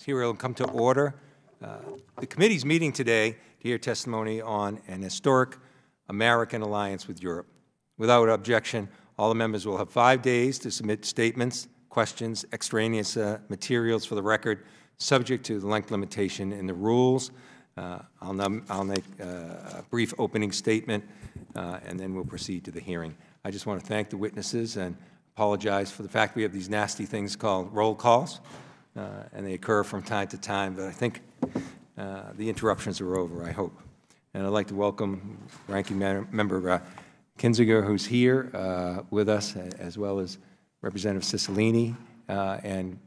Here we'll come to order. The committee's meeting today to hear testimony on an historic American alliance with Europe. Without objection, all the members will have 5 days to submit statements, questions, extraneous materials for the record, subject to the length limitation in the rules. I'll make a brief opening statement, and then we'll proceed to the hearing. I just want to thank the witnesses and apologize for the fact we have these nasty things called roll calls, and they occur from time to time, but I think the interruptions are over, I hope. And I'd like to welcome Ranking Member Kinzinger, who's here with us, as well as Representative Cicilline, and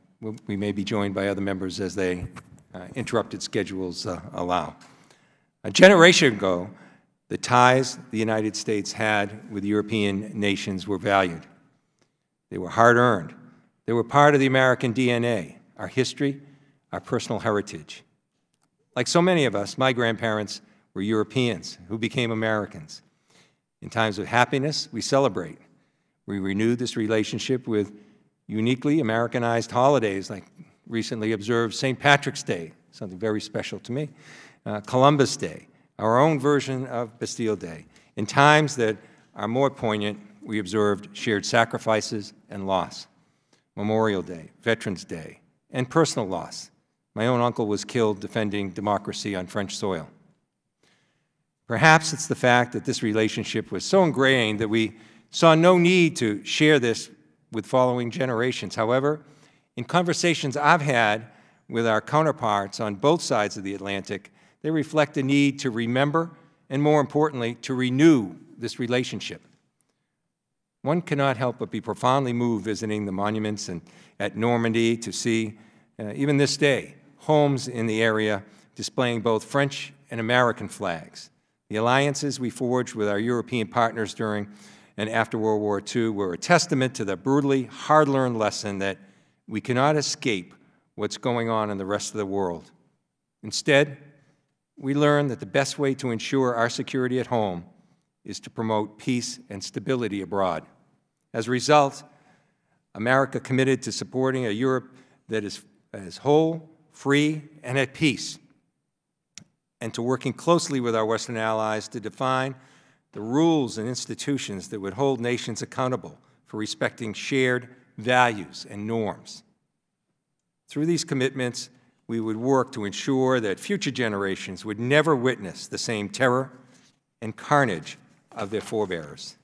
we may be joined by other members as they interrupted schedules allow. A generation ago, the ties the United States had with European nations were valued. They were hard-earned. They were part of the American DNA, our history, our personal heritage. Like so many of us, my grandparents were Europeans who became Americans. In times of happiness, we celebrate. We renew this relationship with uniquely Americanized holidays like recently observed St. Patrick's Day, something very special to me, Columbus Day, our own version of Bastille Day. In times that are more poignant, we observed shared sacrifices and loss. Memorial Day, Veterans Day, and personal loss. My own uncle was killed defending democracy on French soil. Perhaps it's the fact that this relationship was so ingrained that we saw no need to share this with following generations. However, in conversations I've had with our counterparts on both sides of the Atlantic, they reflect a need to remember and, more importantly, to renew this relationship. One cannot help but be profoundly moved visiting the monuments at Normandy to see, even this day, homes in the area displaying both French and American flags. The alliances we forged with our European partners during and after World War II were a testament to the brutally hard-learned lesson that we cannot escape what's going on in the rest of the world. Instead, we learned that the best way to ensure our security at home is to promote peace and stability abroad. As a result, America committed to supporting a Europe that is whole, free, and at peace, and to working closely with our Western allies to define the rules and institutions that would hold nations accountable for respecting shared values and norms. Through these commitments, we would work to ensure that future generations would never witness the same terror and carnage of their forebears.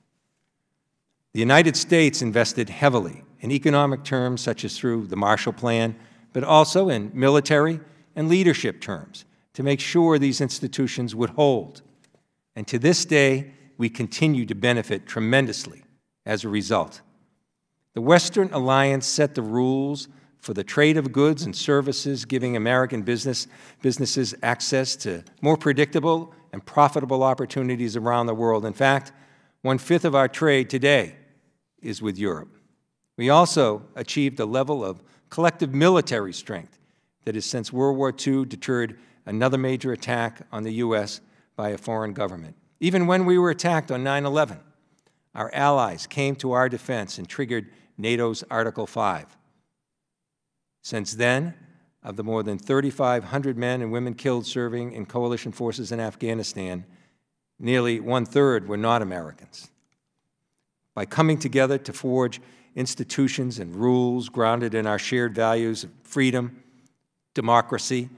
The United States invested heavily in economic terms, such as through the Marshall Plan, but also in military and leadership terms to make sure these institutions would hold. And to this day, we continue to benefit tremendously as a result. The Western Alliance set the rules for the trade of goods and services, giving American businesses access to more predictable and profitable opportunities around the world. In fact, 1/5 of our trade today is with Europe. We also achieved a level of collective military strength that has since World War II deterred another major attack on the U.S. by a foreign government. Even when we were attacked on 9/11, our allies came to our defense and triggered NATO's Article 5. Since then, of the more than 3,500 men and women killed serving in coalition forces in Afghanistan, nearly 1/3 were not Americans. By coming together to forge institutions and rules grounded in our shared values of freedom, democracy,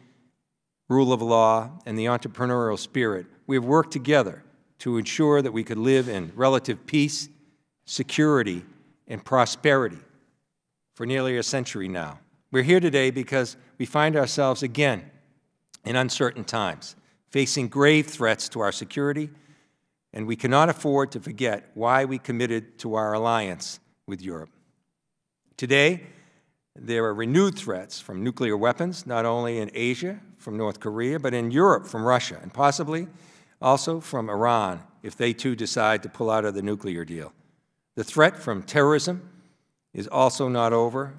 rule of law, and the entrepreneurial spirit, we have worked together to ensure that we could live in relative peace, security, and prosperity for nearly a century now. We're here today because we find ourselves again in uncertain times, facing grave threats to our security, and we cannot afford to forget why we committed to our alliance with Europe. Today, there are renewed threats from nuclear weapons, not only in Asia from North Korea, but in Europe from Russia, and possibly also from Iran if they too decide to pull out of the nuclear deal. The threat from terrorism is also not over,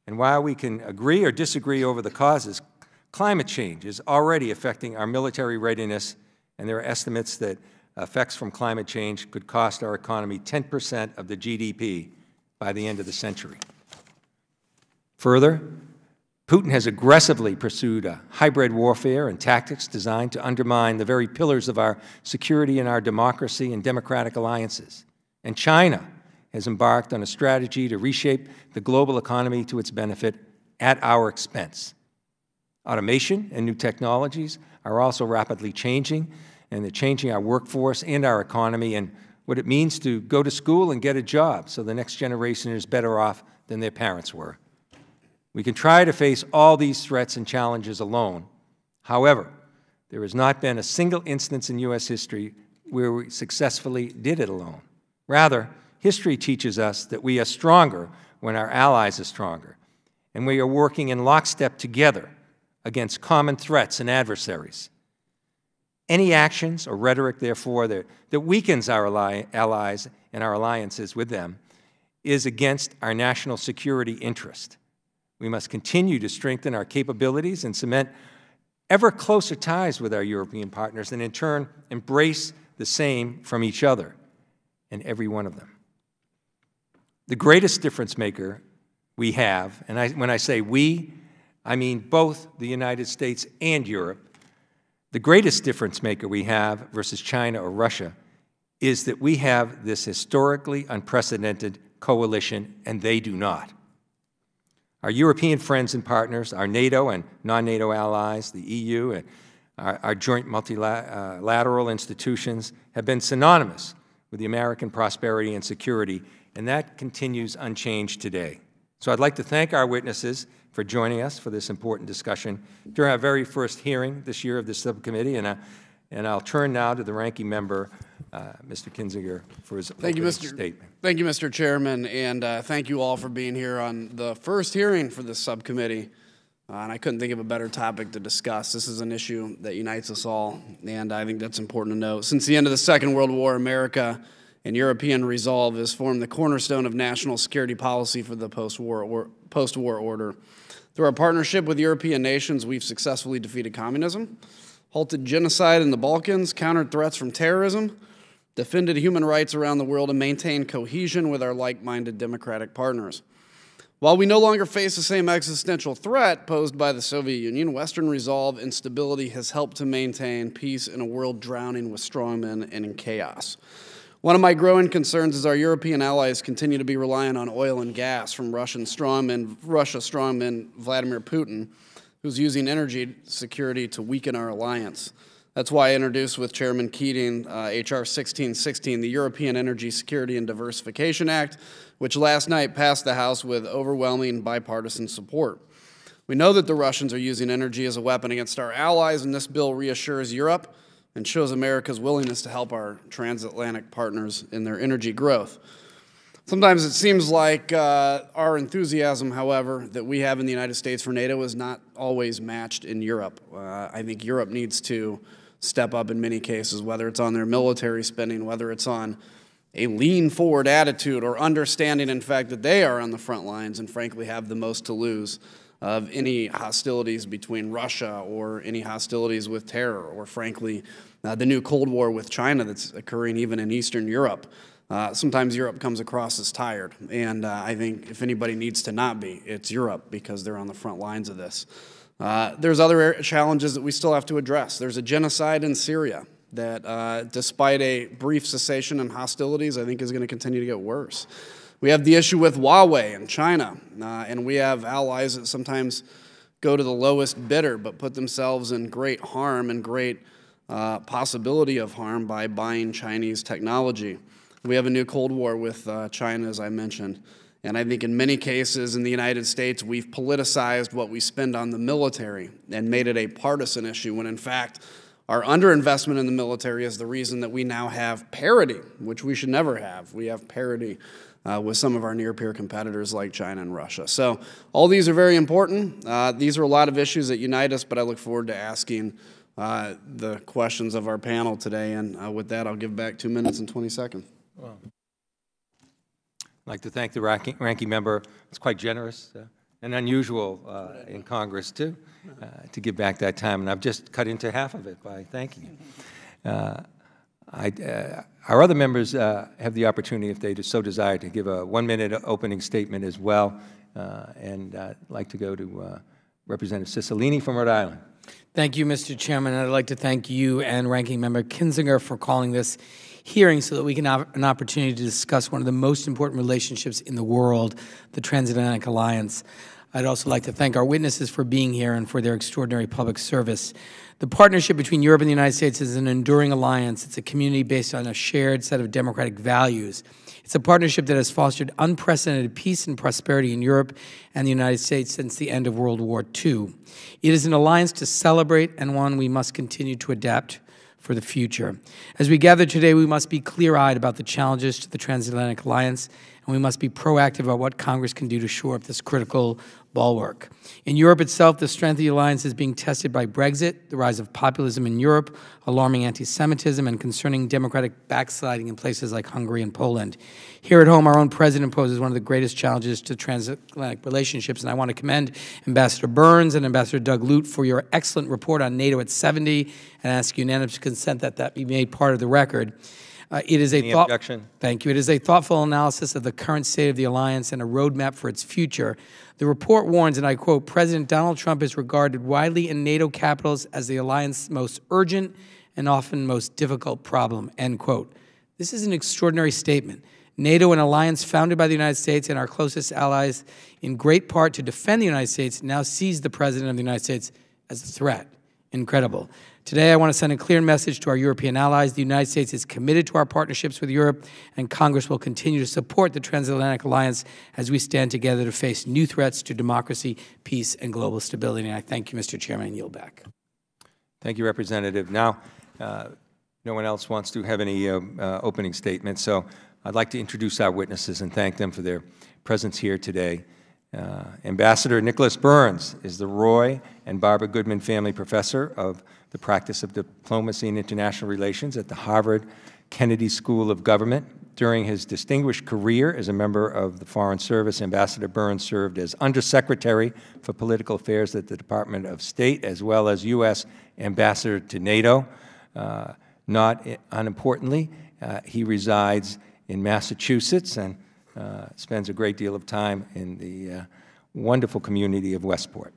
and while we can agree or disagree over the causes, climate change is already affecting our military readiness, and there are estimates that effects from climate change could cost our economy 10% of the GDP by the end of the century. Further, Putin has aggressively pursued a hybrid warfare and tactics designed to undermine the very pillars of our security and our democracy and democratic alliances. And China has embarked on a strategy to reshape the global economy to its benefit at our expense. Automation and new technologies are also rapidly changing, and they're changing our workforce and our economy and what it means to go to school and get a job so the next generation is better off than their parents were. We can try to face all these threats and challenges alone. However, there has not been a single instance in U.S. history where we successfully did it alone. Rather, history teaches us that we are stronger when our allies are stronger, and we are working in lockstep together against common threats and adversaries. Any actions or rhetoric, therefore, that weakens our allies and our alliances with them is against our national security interest. We must continue to strengthen our capabilities and cement ever closer ties with our European partners and, in turn, embrace the same from each other and every one of them. The greatest difference maker we have, and when I say we, I mean both the United States and Europe, the greatest difference maker we have versus China or Russia is that we have this historically unprecedented coalition, and they do not. Our European friends and partners, our NATO and non-NATO allies, the EU, and our joint multilateral institutions have been synonymous with the American prosperity and security, and that continues unchanged today. So I'd like to thank our witnesses for joining us for this important discussion during our very first hearing this year of this subcommittee, and I'll turn now to the ranking member, Mr. Kinzinger, for his opening statement. Thank you, Mr. Chairman, and thank you all for being here on the first hearing for this subcommittee. And I couldn't think of a better topic to discuss. This is an issue that unites us all, and I think that's important to note. Since the end of the Second World War, America and European resolve has formed the cornerstone of national security policy for the post-war order. Through our partnership with European nations, we've successfully defeated communism, halted genocide in the Balkans, countered threats from terrorism, defended human rights around the world, and maintained cohesion with our like-minded democratic partners. While we no longer face the same existential threat posed by the Soviet Union, Western resolve and stability has helped to maintain peace in a world drowning with strongmen and in chaos. One of my growing concerns is our European allies continue to be reliant on oil and gas from Russia strongman Vladimir Putin, who's using energy security to weaken our alliance. That's why I introduced with Chairman Keating H.R. 1616, the European Energy Security and Diversification Act, which last night passed the House with overwhelming bipartisan support. We know that the Russians are using energy as a weapon against our allies, and this bill reassures Europe and shows America's willingness to help our transatlantic partners in their energy growth. Sometimes it seems like our enthusiasm, however, that we have in the United States for NATO is not always matched in Europe. I think Europe needs to step up in many cases, whether it's on their military spending, whether it's on a lean-forward attitude or understanding, in fact, that they are on the front lines and, frankly, have the most to lose of any hostilities between Russia or any hostilities with terror or, frankly, the new Cold War with China that's occurring even in Eastern Europe. Sometimes Europe comes across as tired, and I think if anybody needs to not be, it's Europe because they're on the front lines of this. There's other challenges that we still have to address. There's a genocide in Syria that, despite a brief cessation in hostilities, I think is going to continue to get worse. We have the issue with Huawei in China, and we have allies that sometimes go to the lowest bidder but put themselves in great harm and great possibility of harm by buying Chinese technology. We have a new Cold War with China, as I mentioned. And I think in many cases in the United States, we've politicized what we spend on the military and made it a partisan issue, when in fact, our underinvestment in the military is the reason that we now have parity, which we should never have. We have parity with some of our near-peer competitors like China and Russia. So all these are very important. These are a lot of issues that unite us, but I look forward to asking the questions of our panel today. And with that, I'll give back 2 minutes and 20 seconds. Well, I'd like to thank the ranking member. It's quite generous and unusual in Congress, too, to give back that time. And I've just cut into half of it by thanking you. Our other members have the opportunity, if they so desire, to give a 1-minute opening statement as well. And I'd like to go to Representative Cicilline from Rhode Island. Thank you, Mr. Chairman. I'd like to thank you and Ranking Member Kinzinger for calling this hearing so that we can have an opportunity to discuss one of the most important relationships in the world, the Transatlantic Alliance. I'd also like to thank our witnesses for being here and for their extraordinary public service. The partnership between Europe and the United States is an enduring alliance. It's a community based on a shared set of democratic values. It's a partnership that has fostered unprecedented peace and prosperity in Europe and the United States since the end of World War II. It is an alliance to celebrate and one we must continue to adapt for the future. As we gather today, we must be clear-eyed about the challenges to the Transatlantic Alliance, and we must be proactive about what Congress can do to shore up this critical bulwark. In Europe itself, the strength of the alliance is being tested by Brexit, the rise of populism in Europe, alarming anti-Semitism, and concerning democratic backsliding in places like Hungary and Poland. Here at home, our own president poses one of the greatest challenges to transatlantic relationships, and I want to commend Ambassador Burns and Ambassador Doug Lute for your excellent report on NATO at 70, and ask unanimous consent that that be made part of the record. It is a Thank you. It is a thoughtful analysis of the current state of the alliance and a roadmap for its future. The report warns, and I quote, "President Donald Trump is regarded widely in NATO capitals as the alliance's most urgent and often most difficult problem," end quote. This is an extraordinary statement. NATO, an alliance founded by the United States and our closest allies, in great part to defend the United States, now sees the President of the United States as a threat. Incredible. Today, I want to send a clear message to our European allies. The United States is committed to our partnerships with Europe, and Congress will continue to support the Transatlantic Alliance as we stand together to face new threats to democracy, peace, and global stability. And I thank you, Mr. Chairman, and yield back. Thank you, Representative. Now, no one else wants to have any opening statements, so I'd like to introduce our witnesses and thank them for their presence here today. Ambassador Nicholas Burns is the Roy and Barbara Goodman Family Professor of the Practice of Diplomacy and International Relations at the Harvard Kennedy School of Government. During his distinguished career as a member of the Foreign Service, Ambassador Burns served as Undersecretary for Political Affairs at the Department of State, as well as U.S. Ambassador to NATO. Not unimportantly, he resides in Massachusetts and spends a great deal of time in the wonderful community of Westport.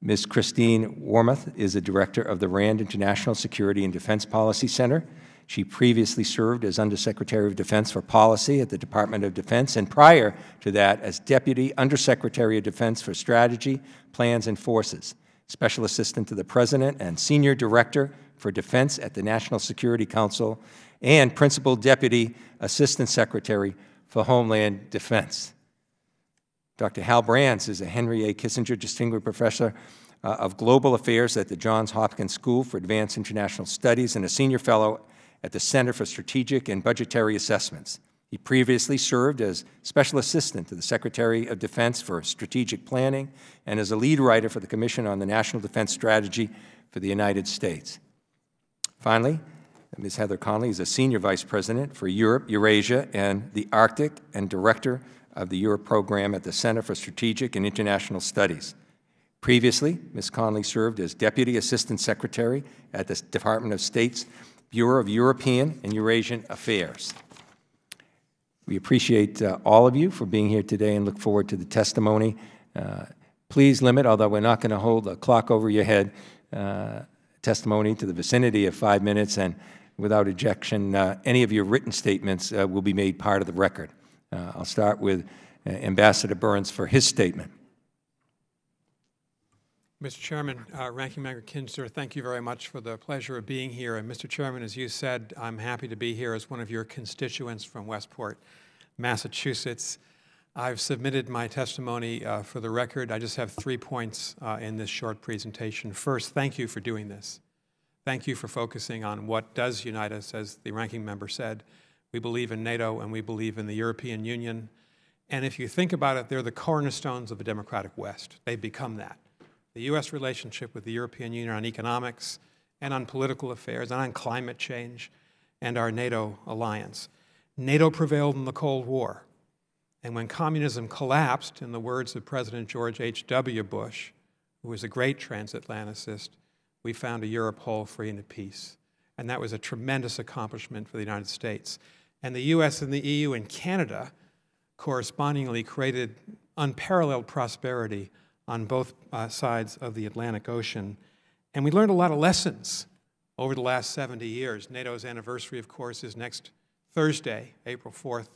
Ms. Christine Warmoth is the Director of the RAND International Security and Defense Policy Center. She previously served as Undersecretary of Defense for Policy at the Department of Defense, and prior to that as Deputy Undersecretary of Defense for Strategy, Plans, and Forces, Special Assistant to the President and Senior Director for Defense at the National Security Council, and Principal Deputy Assistant Secretary for Homeland Defense. Dr. Hal Brands is a Henry A. Kissinger Distinguished Professor of Global Affairs at the Johns Hopkins School for Advanced International Studies and a Senior Fellow at the Center for Strategic and Budgetary Assessments. He previously served as Special Assistant to the Secretary of Defense for Strategic Planning and as a lead writer for the Commission on the National Defense Strategy for the United States. Finally, Ms. Heather Conley is a Senior Vice President for Europe, Eurasia, and the Arctic and Director of the Europe Program at the Center for Strategic and International Studies. Previously, Ms. Conley served as Deputy Assistant Secretary at the Department of State's Bureau of European and Eurasian Affairs. We appreciate all of you for being here today and look forward to the testimony. Please limit, although we're not going to hold a clock over your head, testimony to the vicinity of 5 minutes, and without objection, any of your written statements will be made part of the record. I'll start with Ambassador Burns for his statement. Mr. Chairman, Ranking Member Kinzinger, thank you very much for the pleasure of being here. And Mr. Chairman, as you said, I'm happy to be here as one of your constituents from Westport, Massachusetts. I've submitted my testimony for the record. I just have 3 points in this short presentation. First, thank you for doing this. Thank you for focusing on what does unite us, as the ranking member said. We believe in NATO and we believe in the European Union. And if you think about it, they're the cornerstones of a democratic West. They've become that. The U.S. relationship with the European Union on economics and on political affairs and on climate change, and our NATO alliance. NATO prevailed in the Cold War. And when communism collapsed, in the words of President George H.W. Bush, who was a great transatlanticist, we found a Europe whole, free, and at peace. And that was a tremendous accomplishment for the United States. And the U.S. and the EU and Canada correspondingly created unparalleled prosperity on both sides of the Atlantic Ocean. And we learned a lot of lessons over the last 70 years. NATO's anniversary, of course, is next Thursday, April 4th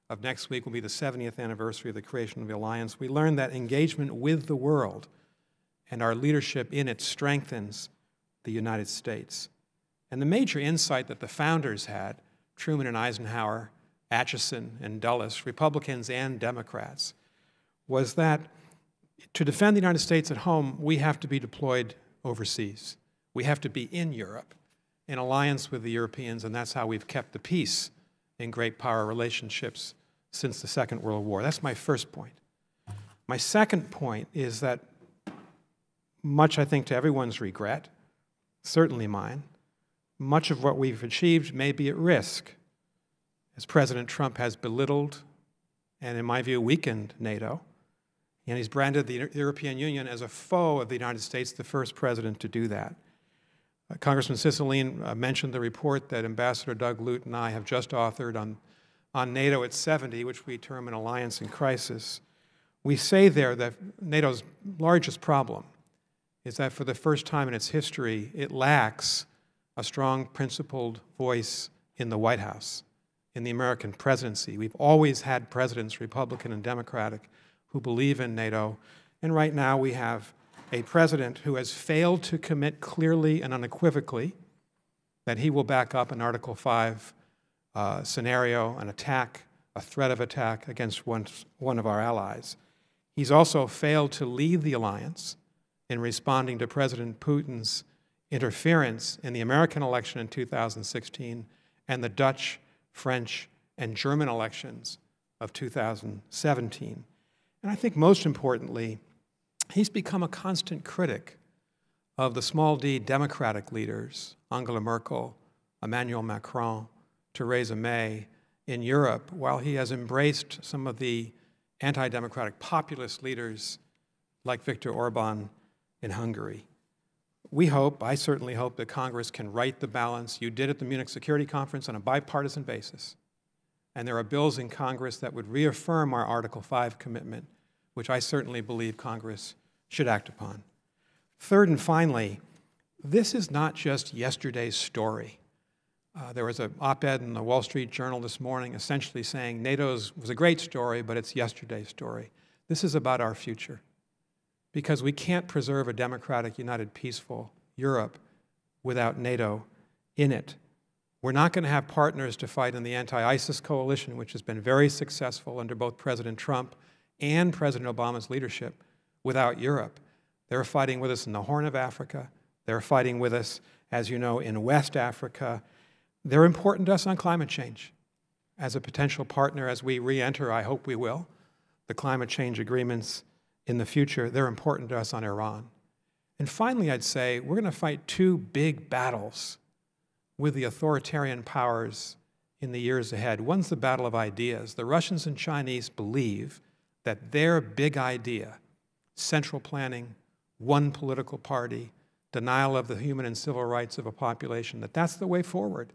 of next week will be the 70th anniversary of the creation of the alliance. We learned that engagement with the world and our leadership in it strengthens the United States. And the major insight that the founders had, Truman and Eisenhower, Atchison and Dulles, Republicans and Democrats, was that to defend the United States at home, we have to be deployed overseas. We have to be in Europe, in alliance with the Europeans, and that's how we've kept the peace in great power relationships since the Second World War. That's my first point. My second point is that, much I think to everyone's regret, certainly mine, much of what we've achieved may be at risk, as President Trump has belittled and, in my view, weakened NATO, and he's branded the European Union as a foe of the United States, the first president to do that. Congressman Cicilline mentioned the report that Ambassador Doug Lute and I have just authored on NATO at 70, which we term an alliance in crisis. We say there that NATO's largest problem is that for the first time in its history, it lacks a strong, principled voice in the White House, in the American presidency. We've always had presidents, Republican and Democratic, who believe in NATO, and right now we have a president who has failed to commit clearly and unequivocally that he will back up an Article 5 scenario, an attack, a threat of attack against one of our allies. He's also failed to lead the alliance in responding to President Putin's interference in the American election in 2016 and the Dutch, French, and German elections of 2017. And I think most importantly, he's become a constant critic of the small d Democratic leaders, Angela Merkel, Emmanuel Macron, Theresa May, in Europe, while he has embraced some of the anti-democratic populist leaders like Viktor Orban in Hungary. We hope, I certainly hope, that Congress can right the balance. You did at the Munich Security Conference on a bipartisan basis. And there are bills in Congress that would reaffirm our Article 5 commitment, which I certainly believe Congress should act upon. Third and finally, this is not just yesterday's story. There was an op-ed in the Wall Street Journal this morning essentially saying NATO was a great story, but it's yesterday's story. This is about our future, because we can't preserve a democratic, united, peaceful Europe without NATO in it. We're not going to have partners to fight in the anti-ISIS coalition, which has been very successful under both President Trump and President Obama's leadership, without Europe. They're fighting with us in the Horn of Africa. They're fighting with us, as you know, in West Africa. They're important to us on climate change. As a potential partner, as we re-enter, I hope we will, the climate change agreements in the future, they're important to us on Iran. And finally, I'd say we're going to fight two big battles with the authoritarian powers in the years ahead. One's the battle of ideas. The Russians and Chinese believe that their big idea, central planning, one political party, denial of the human and civil rights of a population, that's the way forward.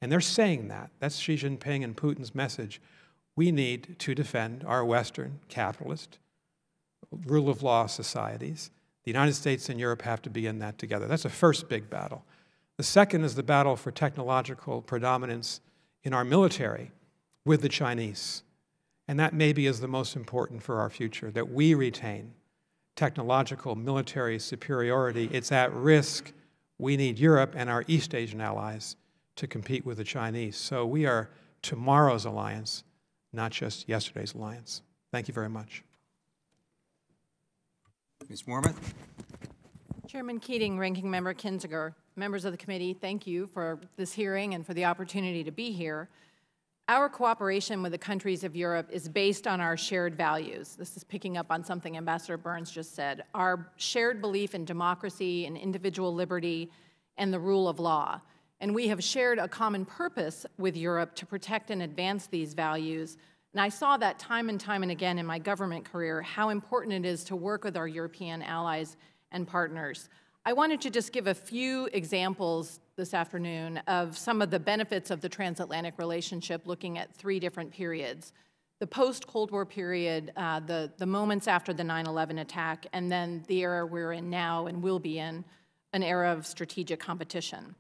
And they're saying that. That's Xi Jinping and Putin's message. We need to defend our Western capitalist, rule of law societies. The United States and Europe have to be in that together. That's the first big battle. The second is the battle for technological predominance in our military with the Chinese. And that maybe is the most important for our future, that we retain technological military superiority. It's at risk. We need Europe and our East Asian allies to compete with the Chinese. So we are tomorrow's alliance, not just yesterday's alliance. Thank you very much. Ms. Warmoth. Chairman Keating, Ranking Member Kinzinger, members of the committee, thank you for this hearing and for the opportunity to be here. Our cooperation with the countries of Europe is based on our shared values. This is picking up on something Ambassador Burns just said. Our shared belief in democracy and individual liberty and the rule of law. And we have shared a common purpose with Europe to protect and advance these values. And I saw that time and time and again in my government career, how important it is to work with our European allies and partners. I wanted to just give a few examples this afternoon of some of the benefits of the transatlantic relationship, looking at 3 different periods. the post-Cold War period, the moments after the 9/11 attack, and then the era we're in now and will be in, an era of strategic competition.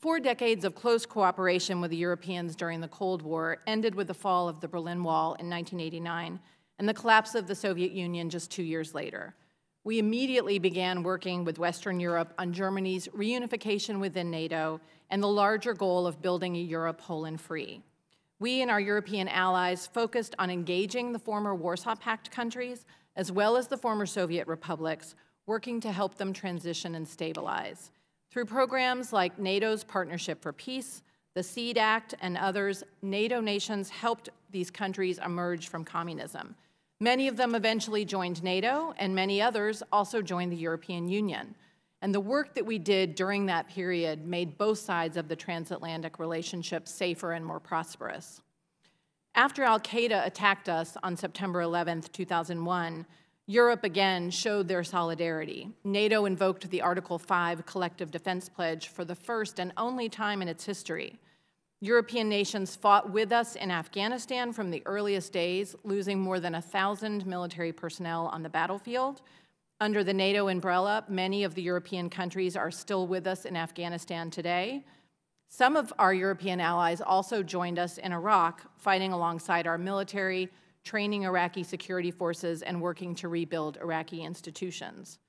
4 decades of close cooperation with the Europeans during the Cold War ended with the fall of the Berlin Wall in 1989 and the collapse of the Soviet Union just 2 years later. We immediately began working with Western Europe on Germany's reunification within NATO and the larger goal of building a Europe whole and free. We and our European allies focused on engaging the former Warsaw Pact countries, as well as the former Soviet republics, working to help them transition and stabilize. Through programs like NATO's Partnership for Peace, the SEED Act, and others, NATO nations helped these countries emerge from communism. Many of them eventually joined NATO, and many others also joined the European Union. And the work that we did during that period made both sides of the transatlantic relationship safer and more prosperous. After al-Qaeda attacked us on September 11th, 2001, Europe again showed their solidarity. NATO invoked the Article 5 Collective Defense Pledge for the first and only time in its history. European nations fought with us in Afghanistan from the earliest days, losing more than 1,000 military personnel on the battlefield. Under the NATO umbrella, many of the European countries are still with us in Afghanistan today. Some of our European allies also joined us in Iraq, fighting alongside our military, training Iraqi security forces, and working to rebuild Iraqi institutions.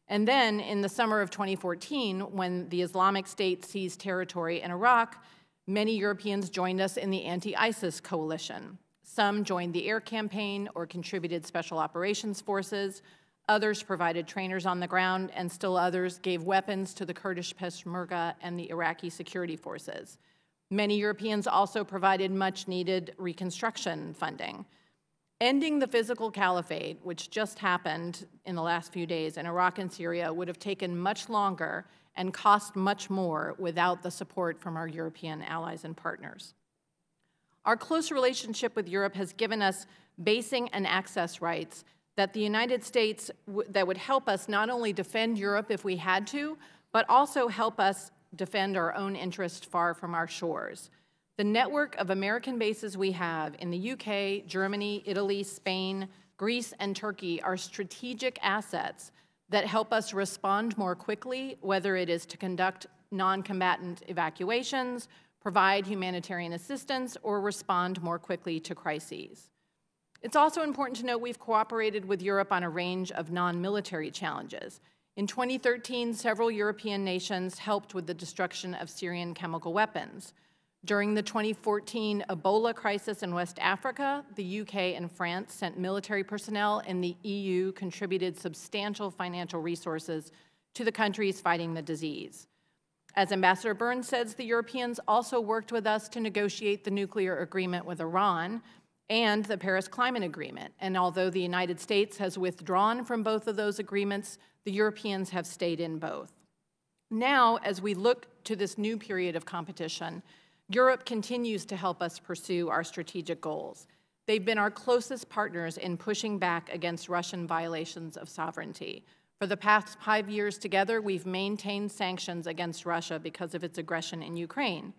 And then, in the summer of 2014, when the Islamic State seized territory in Iraq, many Europeans joined us in the anti-ISIS coalition. Some joined the air campaign or contributed special operations forces. Others provided trainers on the ground, and still others gave weapons to the Kurdish Peshmerga and the Iraqi security forces. Many Europeans also provided much-needed reconstruction funding. Ending the physical caliphate, which just happened in the last few days in Iraq and Syria, would have taken much longer and cost much more without the support from our European allies and partners. Our close relationship with Europe has given us basing and access rights that the United States that would help us not only defend Europe if we had to, but also help us defend our own interests far from our shores. The network of American bases we have in the UK, Germany, Italy, Spain, Greece, and Turkey are strategic assets that help us respond more quickly, whether it is to conduct non-combatant evacuations, provide humanitarian assistance, or respond more quickly to crises. It's also important to note we've cooperated with Europe on a range of non-military challenges. In 2013, several European nations helped with the destruction of Syrian chemical weapons. During the 2014 Ebola crisis in West Africa, the UK and France sent military personnel, and the EU contributed substantial financial resources to the countries fighting the disease. As Ambassador Burns says, the Europeans also worked with us to negotiate the nuclear agreement with Iran and the Paris Climate Agreement. And although the United States has withdrawn from both of those agreements, the Europeans have stayed in both. Now, as we look to this new period of competition, Europe continues to help us pursue our strategic goals. They've been our closest partners in pushing back against Russian violations of sovereignty. For the past 5 years together, we've maintained sanctions against Russia because of its aggression in Ukraine.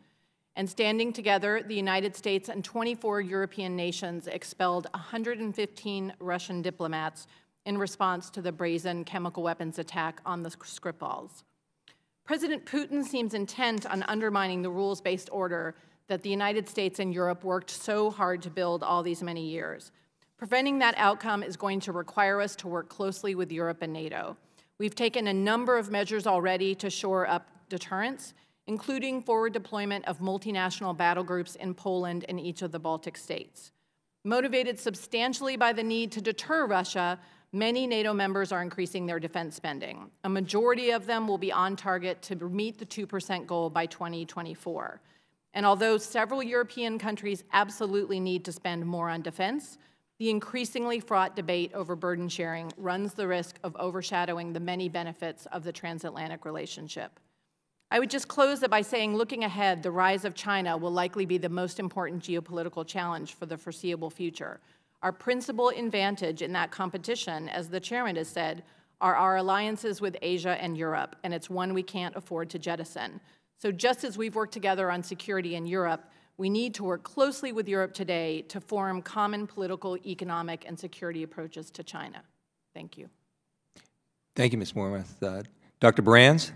And standing together, the United States and 24 European nations expelled 115 Russian diplomats in response to the brazen chemical weapons attack on the Skripals. President Putin seems intent on undermining the rules-based order that the United States and Europe worked so hard to build all these many years. Preventing that outcome is going to require us to work closely with Europe and NATO. We've taken a number of measures already to shore up deterrence, including forward deployment of multinational battle groups in Poland and each of the Baltic states. Motivated substantially by the need to deter Russia, many NATO members are increasing their defense spending. A majority of them will be on target to meet the 2% goal by 2024. And although several European countries absolutely need to spend more on defense, the increasingly fraught debate over burden sharing runs the risk of overshadowing the many benefits of the transatlantic relationship. I would just close it by saying, looking ahead, the rise of China will likely be the most important geopolitical challenge for the foreseeable future. Our principal advantage in that competition, as the chairman has said, are our alliances with Asia and Europe, and it's one we can't afford to jettison. So just as we've worked together on security in Europe, we need to work closely with Europe today to form common political, economic, and security approaches to China. Thank you. Thank you, Ms. Warmoth. Dr. Brands?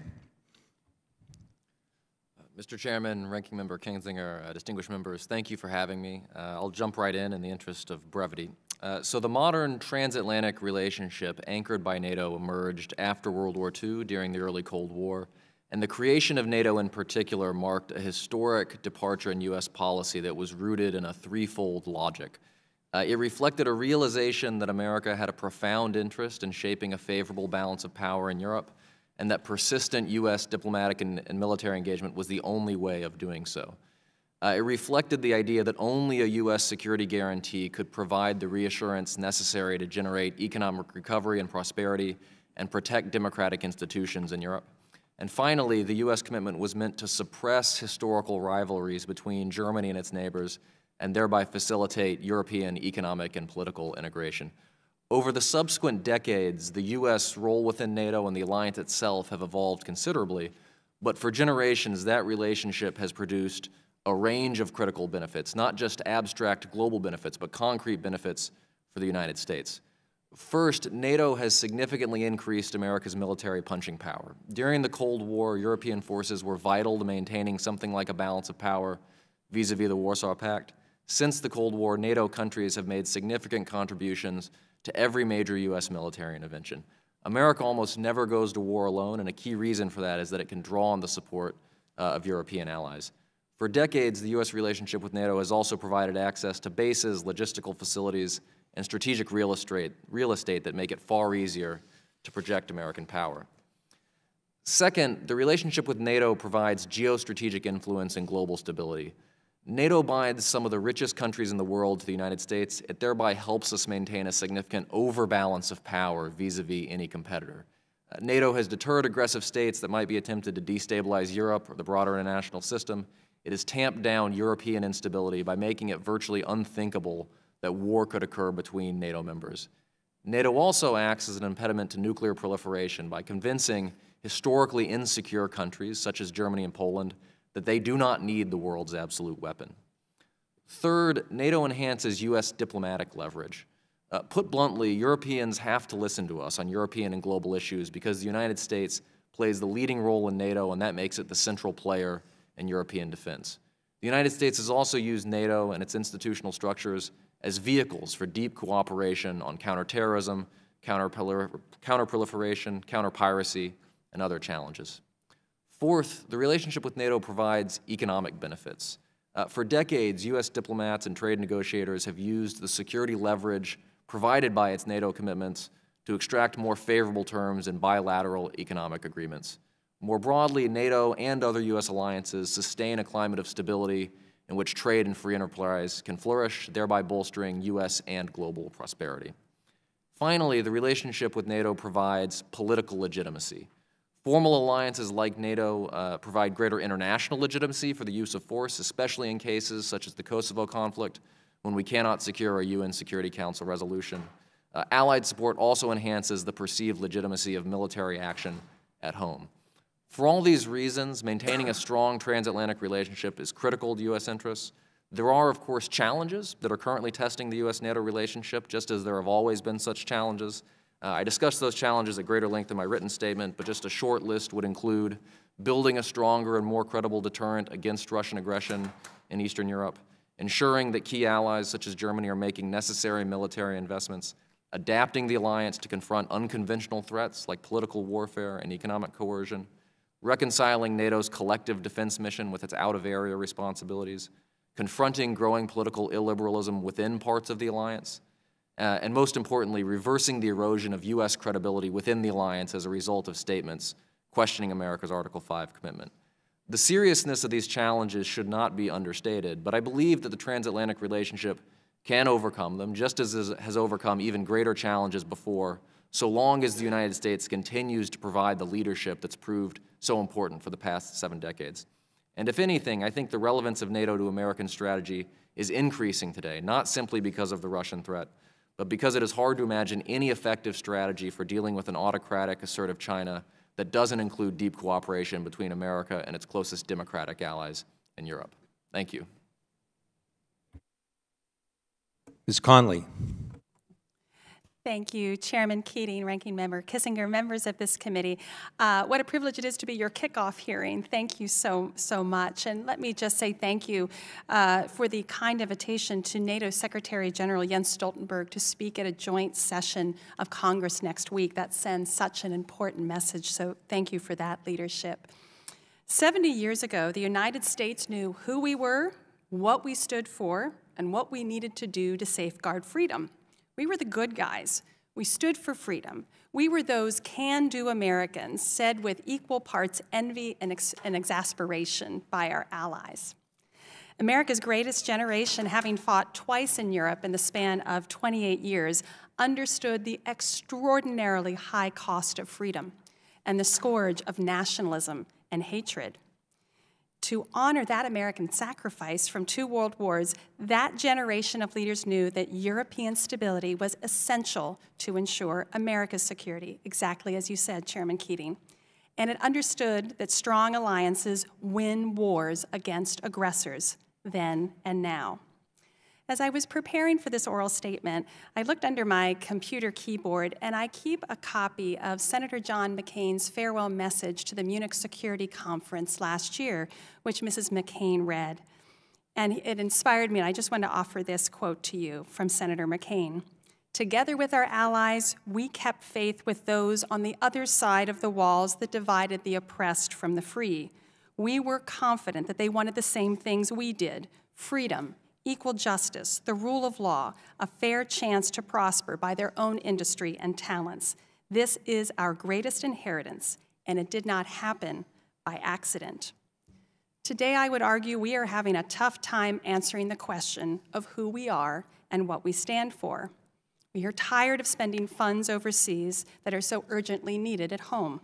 Mr. Chairman, Ranking Member Kinzinger, distinguished members, thank you for having me. I'll jump right in the interest of brevity. So the modern transatlantic relationship anchored by NATO emerged after World War II during the early Cold War, and the creation of NATO in particular marked a historic departure in U.S. policy that was rooted in a threefold logic. It reflected a realization that America had a profound interest in shaping a favorable balance of power in Europe, and that persistent U.S. diplomatic and military engagement was the only way of doing so. It reflected the idea that only a U.S. security guarantee could provide the reassurance necessary to generate economic recovery and prosperity and protect democratic institutions in Europe. And finally, the U.S. commitment was meant to suppress historical rivalries between Germany and its neighbors and thereby facilitate European economic and political integration. Over the subsequent decades, the U.S. role within NATO and the alliance itself have evolved considerably, but for generations, that relationship has produced a range of critical benefits, not just abstract global benefits, but concrete benefits for the United States. First, NATO has significantly increased America's military punching power. During the Cold War, European forces were vital to maintaining something like a balance of power vis-a-vis the Warsaw Pact. Since the Cold War, NATO countries have made significant contributions to every major U.S. military intervention. America almost never goes to war alone, and a key reason for that is that it can draw on the support of European allies. For decades, the U.S. relationship with NATO has also provided access to bases, logistical facilities, and strategic real estate that make it far easier to project American power. Second, the relationship with NATO provides geostrategic influence and global stability. NATO binds some of the richest countries in the world to the United States. It thereby helps us maintain a significant overbalance of power vis-a-vis any competitor. NATO has deterred aggressive states that might be attempted to destabilize Europe or the broader international system. It has tamped down European instability by making it virtually unthinkable that war could occur between NATO members. NATO also acts as an impediment to nuclear proliferation by convincing historically insecure countries, such as Germany and Poland, that they do not need the world's absolute weapon. Third, NATO enhances U.S. diplomatic leverage. Put bluntly, Europeans have to listen to us on European and global issues because the United States plays the leading role in NATO, and that makes it the central player in European defense. The United States has also used NATO and its institutional structures as vehicles for deep cooperation on counterterrorism, counterproliferation, counterpiracy, and other challenges. Fourth, the relationship with NATO provides economic benefits. For decades, U.S. diplomats and trade negotiators have used the security leverage provided by its NATO commitments to extract more favorable terms in bilateral economic agreements. More broadly, NATO and other U.S. alliances sustain a climate of stability in which trade and free enterprise can flourish, thereby bolstering U.S. and global prosperity. Finally, the relationship with NATO provides political legitimacy. Formal alliances like NATO provide greater international legitimacy for the use of force, especially in cases such as the Kosovo conflict, when we cannot secure a UN Security Council resolution. Allied support also enhances the perceived legitimacy of military action at home. For all these reasons, maintaining a strong transatlantic relationship is critical to U.S. interests. There are, of course, challenges that are currently testing the U.S.-NATO relationship, just as there have always been such challenges. I discussed those challenges at greater length in my written statement, but just a short list would include building a stronger and more credible deterrent against Russian aggression in Eastern Europe, ensuring that key allies such as Germany are making necessary military investments, adapting the alliance to confront unconventional threats like political warfare and economic coercion, reconciling NATO's collective defense mission with its out-of-area responsibilities, confronting growing political illiberalism within parts of the alliance, and most importantly, reversing the erosion of U.S. credibility within the alliance as a result of statements questioning America's Article 5 commitment. The seriousness of these challenges should not be understated, but I believe that the transatlantic relationship can overcome them, just as it has overcome even greater challenges before, so long as the United States continues to provide the leadership that's proved so important for the past 7 decades. And if anything, I think the relevance of NATO to American strategy is increasing today, not simply because of the Russian threat, but because it is hard to imagine any effective strategy for dealing with an autocratic, assertive China that doesn't include deep cooperation between America and its closest democratic allies in Europe. Thank you. Ms. Conley. Thank you, Chairman Keating, Ranking Member Kissinger, members of this committee. What a privilege it is to be your kickoff hearing. Thank you so much. And let me just say thank you for the kind invitation to NATO Secretary General Jens Stoltenberg to speak at a joint session of Congress next week. That sends such an important message, so thank you for that leadership. 70 years ago, the United States knew who we were, what we stood for, and what we needed to do to safeguard freedom. We were the good guys. We stood for freedom. We were those can-do Americans, said with equal parts envy and exasperation by our allies. America's greatest generation, having fought twice in Europe in the span of 28 years, understood the extraordinarily high cost of freedom and the scourge of nationalism and hatred. To honor that American sacrifice from 2 world wars, that generation of leaders knew that European stability was essential to ensure America's security, exactly as you said, Chairman Keating. And it understood that strong alliances win wars against aggressors, then and now. As I was preparing for this oral statement, I looked under my computer keyboard, and I keep a copy of Senator John McCain's farewell message to the Munich Security Conference last year, which Mrs. McCain read. And it inspired me, and I just want to offer this quote to you from Senator McCain. "Together with our allies, we kept faith with those on the other side of the walls that divided the oppressed from the free. We were confident that they wanted the same things we did: freedom, equal justice, the rule of law, a fair chance to prosper by their own industry and talents. This is our greatest inheritance, and it did not happen by accident." Today, I would argue we are having a tough time answering the question of who we are and what we stand for. We are tired of spending funds overseas that are so urgently needed at home.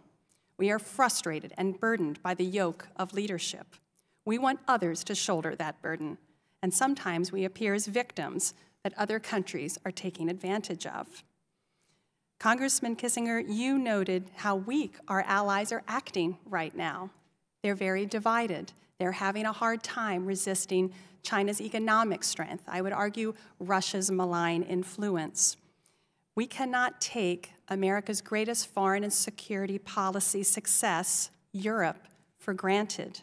We are frustrated and burdened by the yoke of leadership. We want others to shoulder that burden. And sometimes we appear as victims that other countries are taking advantage of. Congressman Kissinger, you noted how weak our allies are acting right now. They're very divided. They're having a hard time resisting China's economic strength. I would argue Russia's malign influence. We cannot take America's greatest foreign and security policy success, Europe, for granted.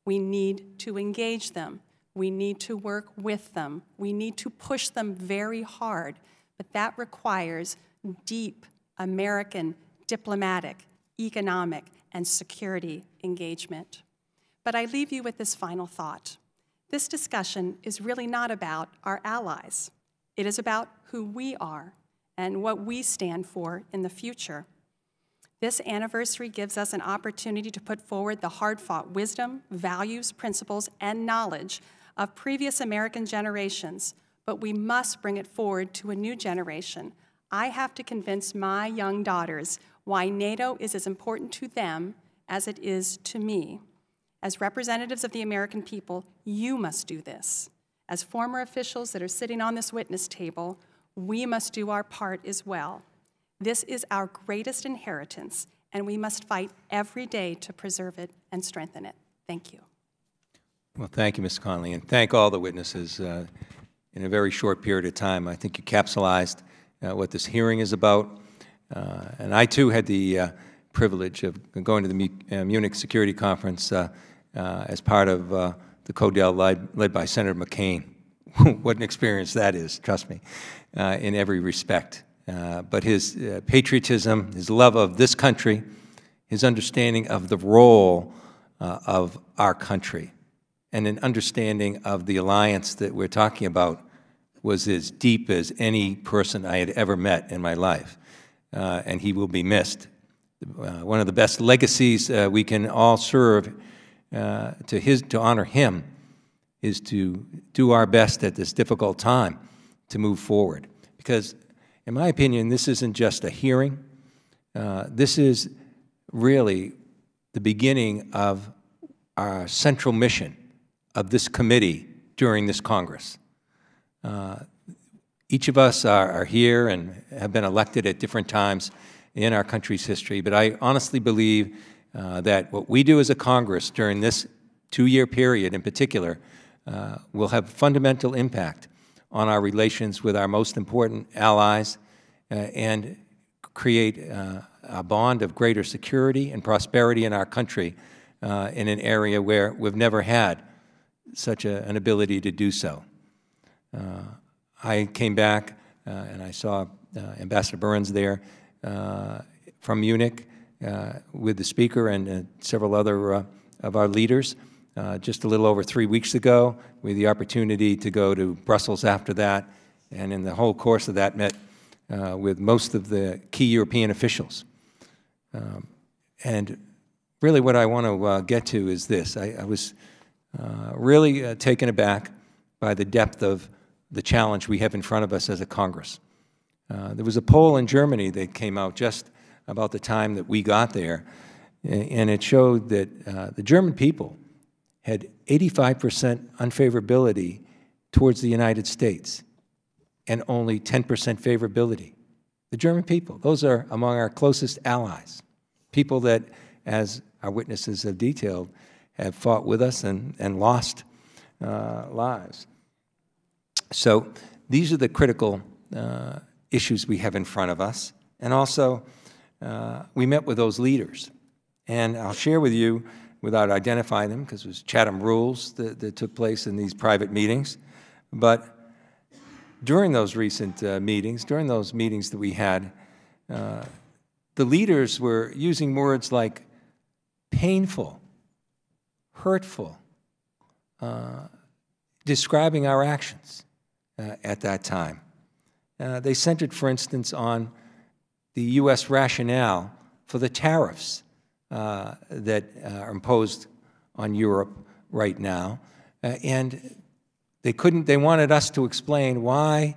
We need to engage them. We need to work with them. We need to push them very hard, but that requires deep American diplomatic, economic, and security engagement. But I leave you with this final thought. This discussion is really not about our allies. It is about who we are and what we stand for in the future. This anniversary gives us an opportunity to put forward the hard-fought wisdom, values, principles, and knowledge of previous American generations, but we must bring it forward to a new generation. I have to convince my young daughters why NATO is as important to them as it is to me. As representatives of the American people, you must do this. As former officials that are sitting on this witness table, we must do our part as well. This is our greatest inheritance, and we must fight every day to preserve it and strengthen it. Thank you. Well, thank you, Ms. Conley, and thank all the witnesses. In a very short period of time, I think you capsulized what this hearing is about. And I, too, had the privilege of going to the Munich Security Conference as part of the CODEL led by Senator McCain. What an experience that is, trust me, in every respect. But his patriotism, his love of this country, his understanding of the role of our country, and an understanding of the alliance that we're talking about was as deep as any person I had ever met in my life, and he will be missed. One of the best legacies we can all serve to honor him is to do our best at this difficult time to move forward. Because, in my opinion, this isn't just a hearing. This is really the beginning of our central mission of this committee during this Congress. Each of us are here and have been elected at different times in our country's history, but I honestly believe that what we do as a Congress during this 2-year period in particular will have fundamental impact on our relations with our most important allies and create a bond of greater security and prosperity in our country in an area where we've never had such an ability to do so. I came back and I saw Ambassador Burns there from Munich with the Speaker and several other of our leaders just a little over 3 weeks ago. We had the opportunity to go to Brussels after that, and in the whole course of that met with most of the key European officials. And really what I want to get to is this. I was really taken aback by the depth of the challenge we have in front of us as a Congress. There was a poll in Germany that came out just about the time that we got there, and it showed that the German people had 85% unfavorability towards the United States and only 10% favorability. The German people, those are among our closest allies, people that, as our witnesses have detailed, have fought with us and lost lives. So these are the critical issues we have in front of us. And also, we met with those leaders. And I'll share with you, without identifying them, because it was Chatham rules that took place in these private meetings, but during those recent meetings, during those meetings that we had, the leaders were using words like painful, hurtful, describing our actions at that time. They centered, for instance, on the U.S. rationale for the tariffs that are imposed on Europe right now, and they wanted us to explain why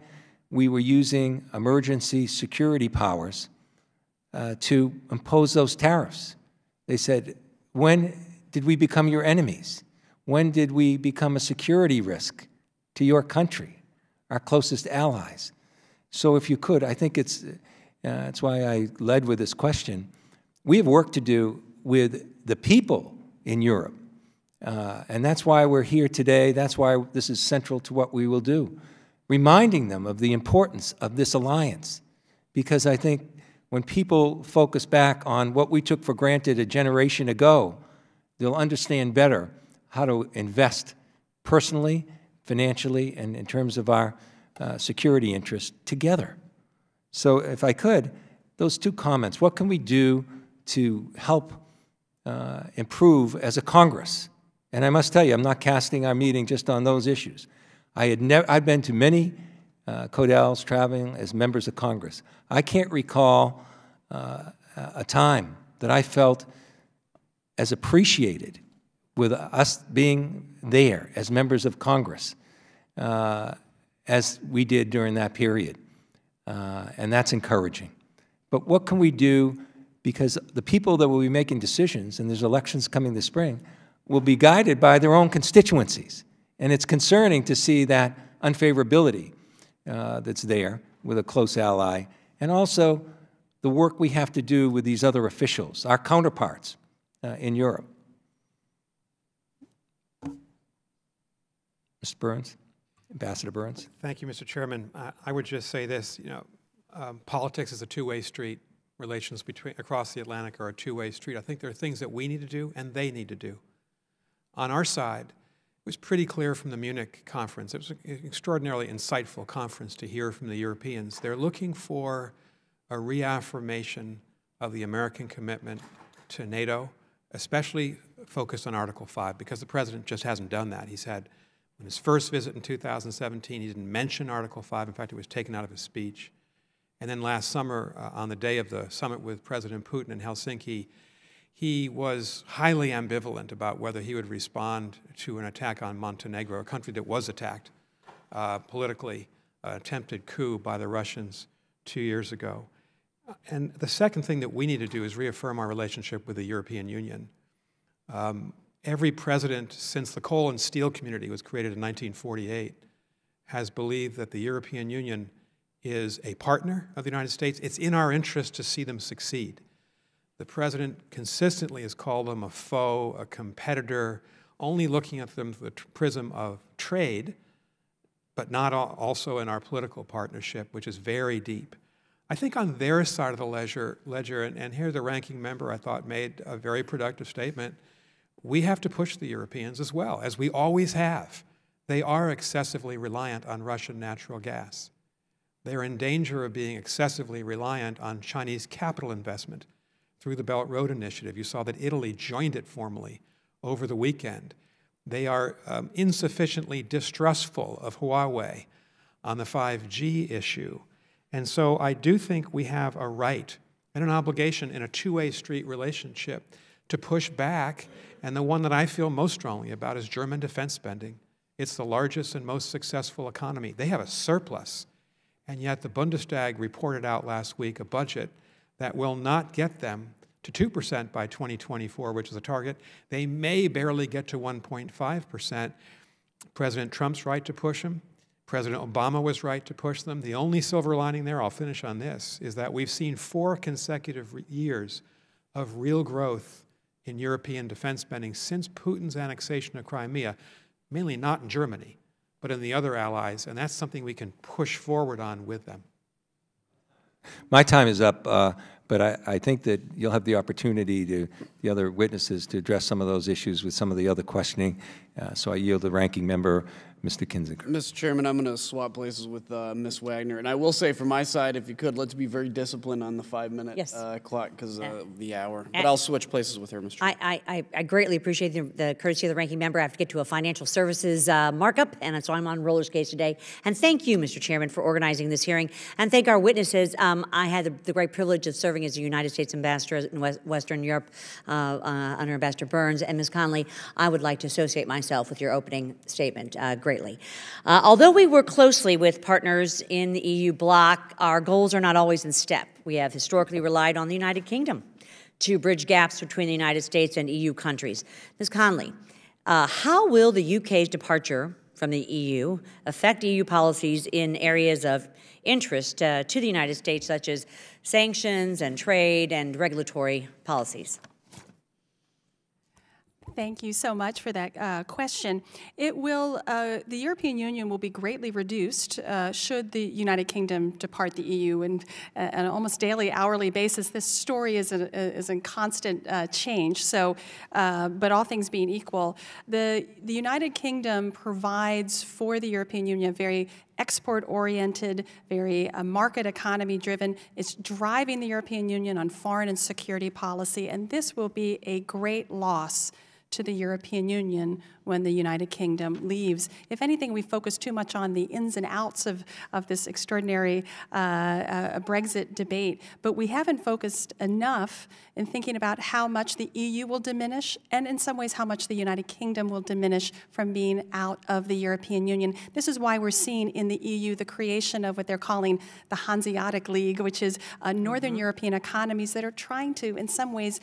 we were using emergency security powers to impose those tariffs. They said, when did we become your enemies? When did we become a security risk to your country, our closest allies? So if you could, I think that's why I led with this question. We have work to do with the people in Europe. And that's why we're here today. That's why this is central to what we will do, reminding them of the importance of this alliance. Because I think when people focus back on what we took for granted a generation ago, they'll understand better how to invest personally, financially, and in terms of our security interests together. So if I could, those two comments, what can we do to help improve as a Congress? And I must tell you, I'm not casting our meeting just on those issues. I've been to many CODELs traveling as members of Congress. I can't recall a time that I felt as appreciated with us being there as members of Congress as we did during that period. And that's encouraging. But what can we do? Because the people that will be making decisions, and there's elections coming this spring, will be guided by their own constituencies. And it's concerning to see that unfavorability that's there with a close ally, and also the work we have to do with these other officials, our counterparts in Europe. Mr. Burns, Ambassador Burns. Thank you, Mr. Chairman. I would just say this, politics is a two-way street. Relations across the Atlantic are a two-way street. I think there are things that we need to do and they need to do. On our side, it was pretty clear from the Munich conference. It was an extraordinarily insightful conference to hear from the Europeans. They're looking for a reaffirmation of the American commitment to NATO, especially focused on Article 5, because the President just hasn't done that. He's had, in his first visit in 2017, he didn't mention Article 5. In fact, it was taken out of his speech. And then last summer, on the day of the summit with President Putin in Helsinki, he was highly ambivalent about whether he would respond to an attack on Montenegro, a country that was attacked politically, attempted coup by the Russians 2 years ago. And the second thing that we need to do is reaffirm our relationship with the European Union. Every president since the coal and steel community was created in 1948 has believed that the European Union is a partner of the United States. It's in our interest to see them succeed. The President consistently has called them a foe, a competitor, only looking at them through the prism of trade, but not also in our political partnership, which is very deep. I think on their side of the ledger, and here the ranking member, I thought, made a very productive statement, we have to push the Europeans as well, as we always have. They are excessively reliant on Russian natural gas. They're in danger of being excessively reliant on Chinese capital investment through the Belt Road Initiative. You saw that Italy joined it formally over the weekend. They are insufficiently distrustful of Huawei on the 5G issue. And so I do think we have a right and an obligation in a two-way street relationship to push back. And the one that I feel most strongly about is German defense spending. It's the largest and most successful economy. They have a surplus. And yet the Bundestag reported out last week a budget that will not get them to 2% by 2024, which is a target. They may barely get to 1.5%. President Trump's right to push them. President Obama was right to push them. The only silver lining there, I'll finish on this, is that we've seen 4 consecutive years of real growth in European defense spending since Putin's annexation of Crimea, mainly not in Germany, but in the other allies, and that's something we can push forward on with them. My time is up, but I think that you'll have the opportunity to, the other witnesses, to address some of those issues with some of the other questioning. So I yield the ranking member, Mr. Kinzinger. Mr. Chairman, I'm going to swap places with Ms. Wagner. And I will say from my side, if you could, let's be very disciplined on the 5-minute clock because of the hour. But I'll switch places with her, Mr. Chairman. I greatly appreciate the courtesy of the ranking member. I have to get to a financial services markup, and so I'm on roller skates today. And thank you, Mr. Chairman, for organizing this hearing. And thank our witnesses. I had the great privilege of serving as a United States ambassador in Western Europe under Ambassador Burns. And Ms. Connolly, I would like to associate myself with your opening statement greatly. Although we work closely with partners in the EU bloc, our goals are not always in step. We have historically relied on the United Kingdom to bridge gaps between the United States and EU countries. Ms. Connolly, how will the UK's departure from the EU affect EU policies in areas of interest to the United States, such as sanctions and trade and regulatory policies? Thank you so much for that question. It will, the European Union will be greatly reduced should the United Kingdom depart the EU. And on an almost daily, hourly basis, this story is in constant change. So, but all things being equal, the United Kingdom provides for the European Union a very export-oriented, very market economy-driven. It's driving the European Union on foreign and security policy, and this will be a great loss to the European Union when the United Kingdom leaves. If anything, we focus too much on the ins and outs of this extraordinary Brexit debate, but we haven't focused enough in thinking about how much the EU will diminish, and in some ways how much the United Kingdom will diminish from being out of the European Union. This is why we're seeing in the EU the creation of what they're calling the Hanseatic League, which is Northern European economies that are trying to, in some ways,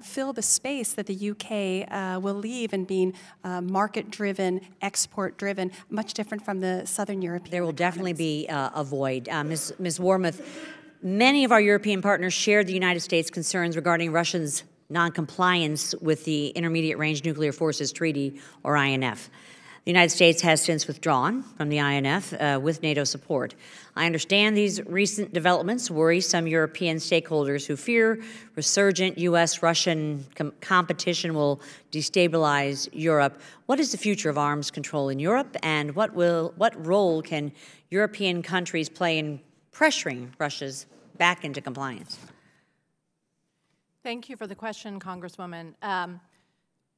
fill the space that the UK will leave in being market-driven, export-driven, much different from the Southern European There will economies. definitely be a void. Ms. Warmoth, many of our European partners share the United States' concerns regarding Russia's noncompliance with the Intermediate Range Nuclear Forces Treaty, or INF. The United States has since withdrawn from the INF with NATO support. I understand these recent developments worry some European stakeholders who fear resurgent U.S.-Russian competition will destabilize Europe. What is the future of arms control in Europe, and what role can European countries play in pressuring Russia's back into compliance? Thank you for the question, Congresswoman.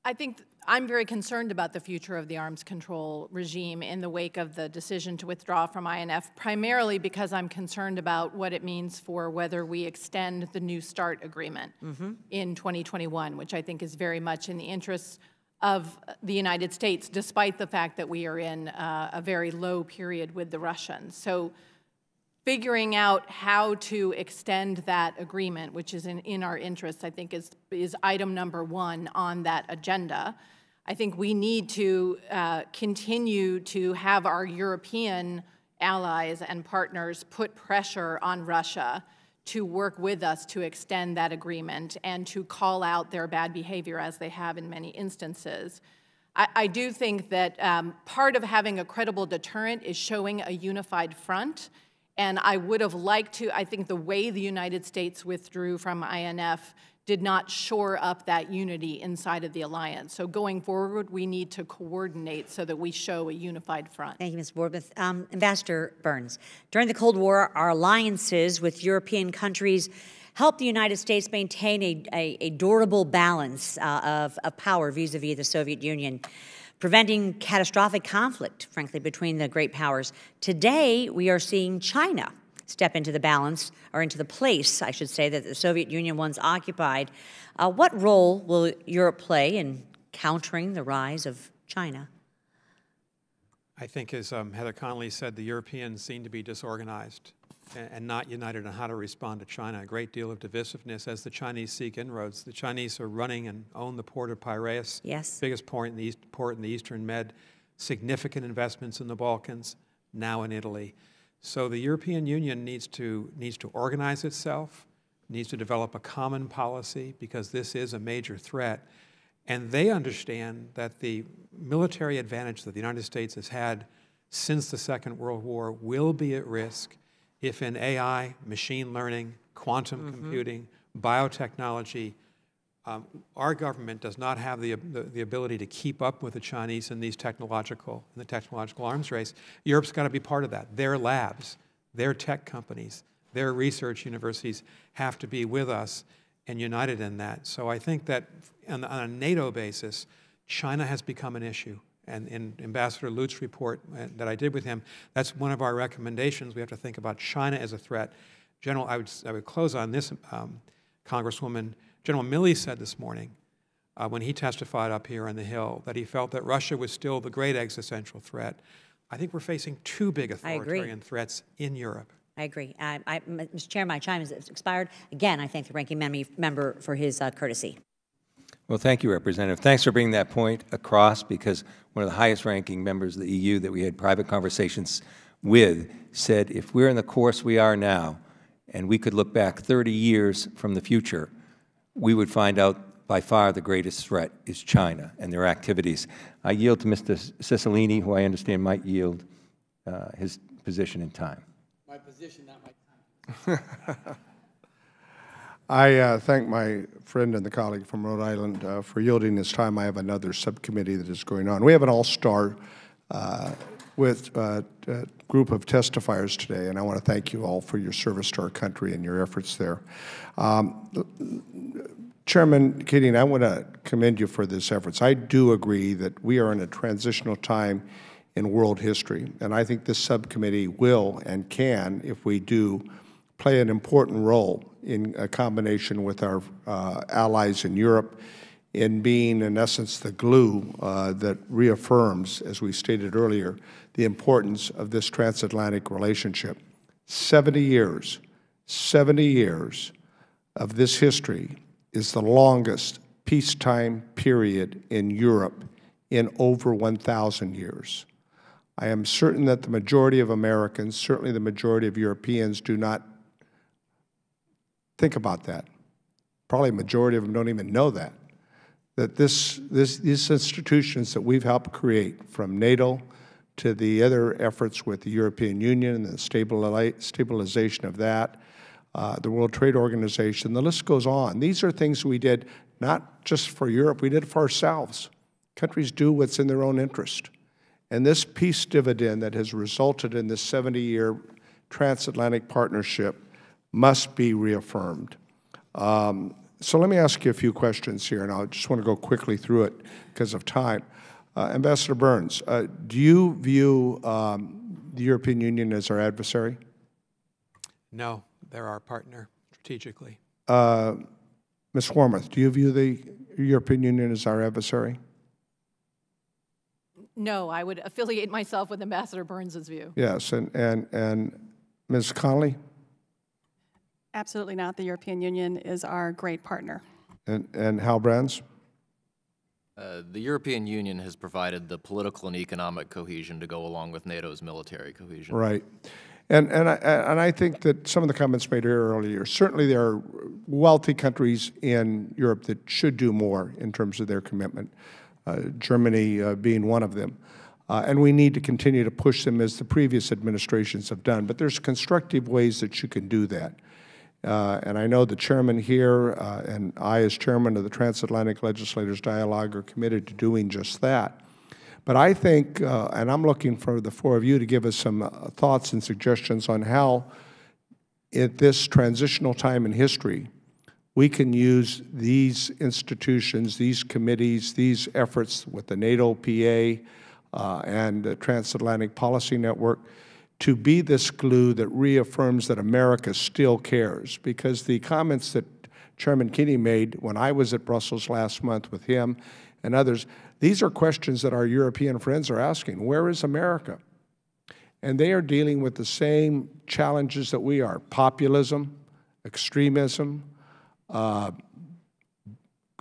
I think I'm very concerned about the future of the arms control regime in the wake of the decision to withdraw from INF, primarily because I'm concerned about what it means for whether we extend the New START agreement in 2021, which I think is very much in the interests of the United States, despite the fact that we are in a very low period with the Russians. So figuring out how to extend that agreement, which is in our interests, I think is item number 1 on that agenda. I think we need to continue to have our European allies and partners put pressure on Russia to work with us to extend that agreement and to call out their bad behavior as they have in many instances. I do think that part of having a credible deterrent is showing a unified front. And I would have liked to, I think the way the United States withdrew from INF did not shore up that unity inside of the alliance. So going forward, we need to coordinate so that we show a unified front. Thank you, Ms. Warmoth. Ambassador Burns, during the Cold War, our alliances with European countries helped the United States maintain a durable balance of power vis-a-vis the Soviet Union, preventing catastrophic conflict, frankly, between the great powers. Today, we are seeing China step into the balance, or into the place, I should say, that the Soviet Union once occupied. What role will Europe play in countering the rise of China? I think, as Heather Connolly said, the Europeans seem to be disorganized and not united on how to respond to China. A great deal of divisiveness as the Chinese seek inroads. The Chinese are running and own the port of Piraeus, yes, biggest port in the Eastern Med, significant investments in the Balkans, now in Italy. So the European Union needs to organize itself, needs to develop a common policy, because this is a major threat. And they understand that the military advantage that the United States has had since the Second World War will be at risk if in AI, machine learning, quantum computing, biotechnology, our government does not have the ability to keep up with the Chinese in the technological arms race. Europe's got to be part of that. Their labs, their tech companies, their research universities have to be with us and united in that. So I think that on a NATO basis, China has become an issue. And in Ambassador Lutz's report that I did with him, that's one of our recommendations. We have to think about China as a threat. General, I would close on this, Congresswoman. General Milley said this morning, when he testified up here on the Hill, that he felt that Russia was still the great existential threat. I think we're facing two big authoritarian threats in Europe. I agree. Mr. Chair, my time has expired. Again, I thank the ranking member for his courtesy. Well, thank you, Representative. Thanks for bringing that point across, because one of the highest-ranking members of the EU that we had private conversations with said, if we're in the course we are now, and we could look back 30 years from the future, we would find out by far the greatest threat is China and their activities. I yield to Mr. Cicilline, who I understand might yield his position in time. My position, not my time. I thank my friend and the colleague from Rhode Island for yielding his time. I have another subcommittee that is going on. We have an all-star with a group of testifiers today, and I want to thank you all for your service to our country and your efforts there. Chairman Keating, I want to commend you for this efforts. I do agree that we are in a transitional time in world history, and I think this subcommittee will and can, if we do, play an important role in a combination with our allies in Europe in being, in essence, the glue that reaffirms, as we stated earlier, the importance of this transatlantic relationship. 70 years of this history is the longest peacetime period in Europe in over 1,000 years. I am certain that the majority of Americans, certainly the majority of Europeans, do not think about that. Probably a majority of them don't even know that. That these institutions that we've helped create, from NATO to the other efforts with the European Union and the stabilization of that, the World Trade Organization, the list goes on. These are things we did not just for Europe, we did it for ourselves. Countries do what's in their own interest. And this peace dividend that has resulted in this 70-year transatlantic partnership must be reaffirmed. So let me ask you a few questions here, and I just want to go quickly through it because of time. Ambassador Burns, do you view the European Union as our adversary? No, they're our partner strategically. Ms. Warmoth, do you view the European Union as our adversary? No, I would affiliate myself with Ambassador Burns's view. Yes, and Ms. Connolly? Absolutely not. The European Union is our great partner. And Hal Brands? The European Union has provided the political and economic cohesion to go along with NATO's military cohesion. Right. And I think that some of the comments made here earlier, certainly there are wealthy countries in Europe that should do more in terms of their commitment. Germany being one of them. And we need to continue to push them as the previous administrations have done. But there's constructive ways that you can do that. And I know the chairman here and I, as chairman of the Transatlantic Legislators Dialogue, are committed to doing just that. But I think, and I'm looking for the four of you to give us some thoughts and suggestions on how, at this transitional time in history, we can use these institutions, these committees, these efforts with the NATO PA and the Transatlantic Policy Network to be this glue that reaffirms that America still cares. Because the comments that Chairman Keating made when I was at Brussels last month with him and others, these are questions that our European friends are asking. Where is America? And they are dealing with the same challenges that we are: populism, extremism,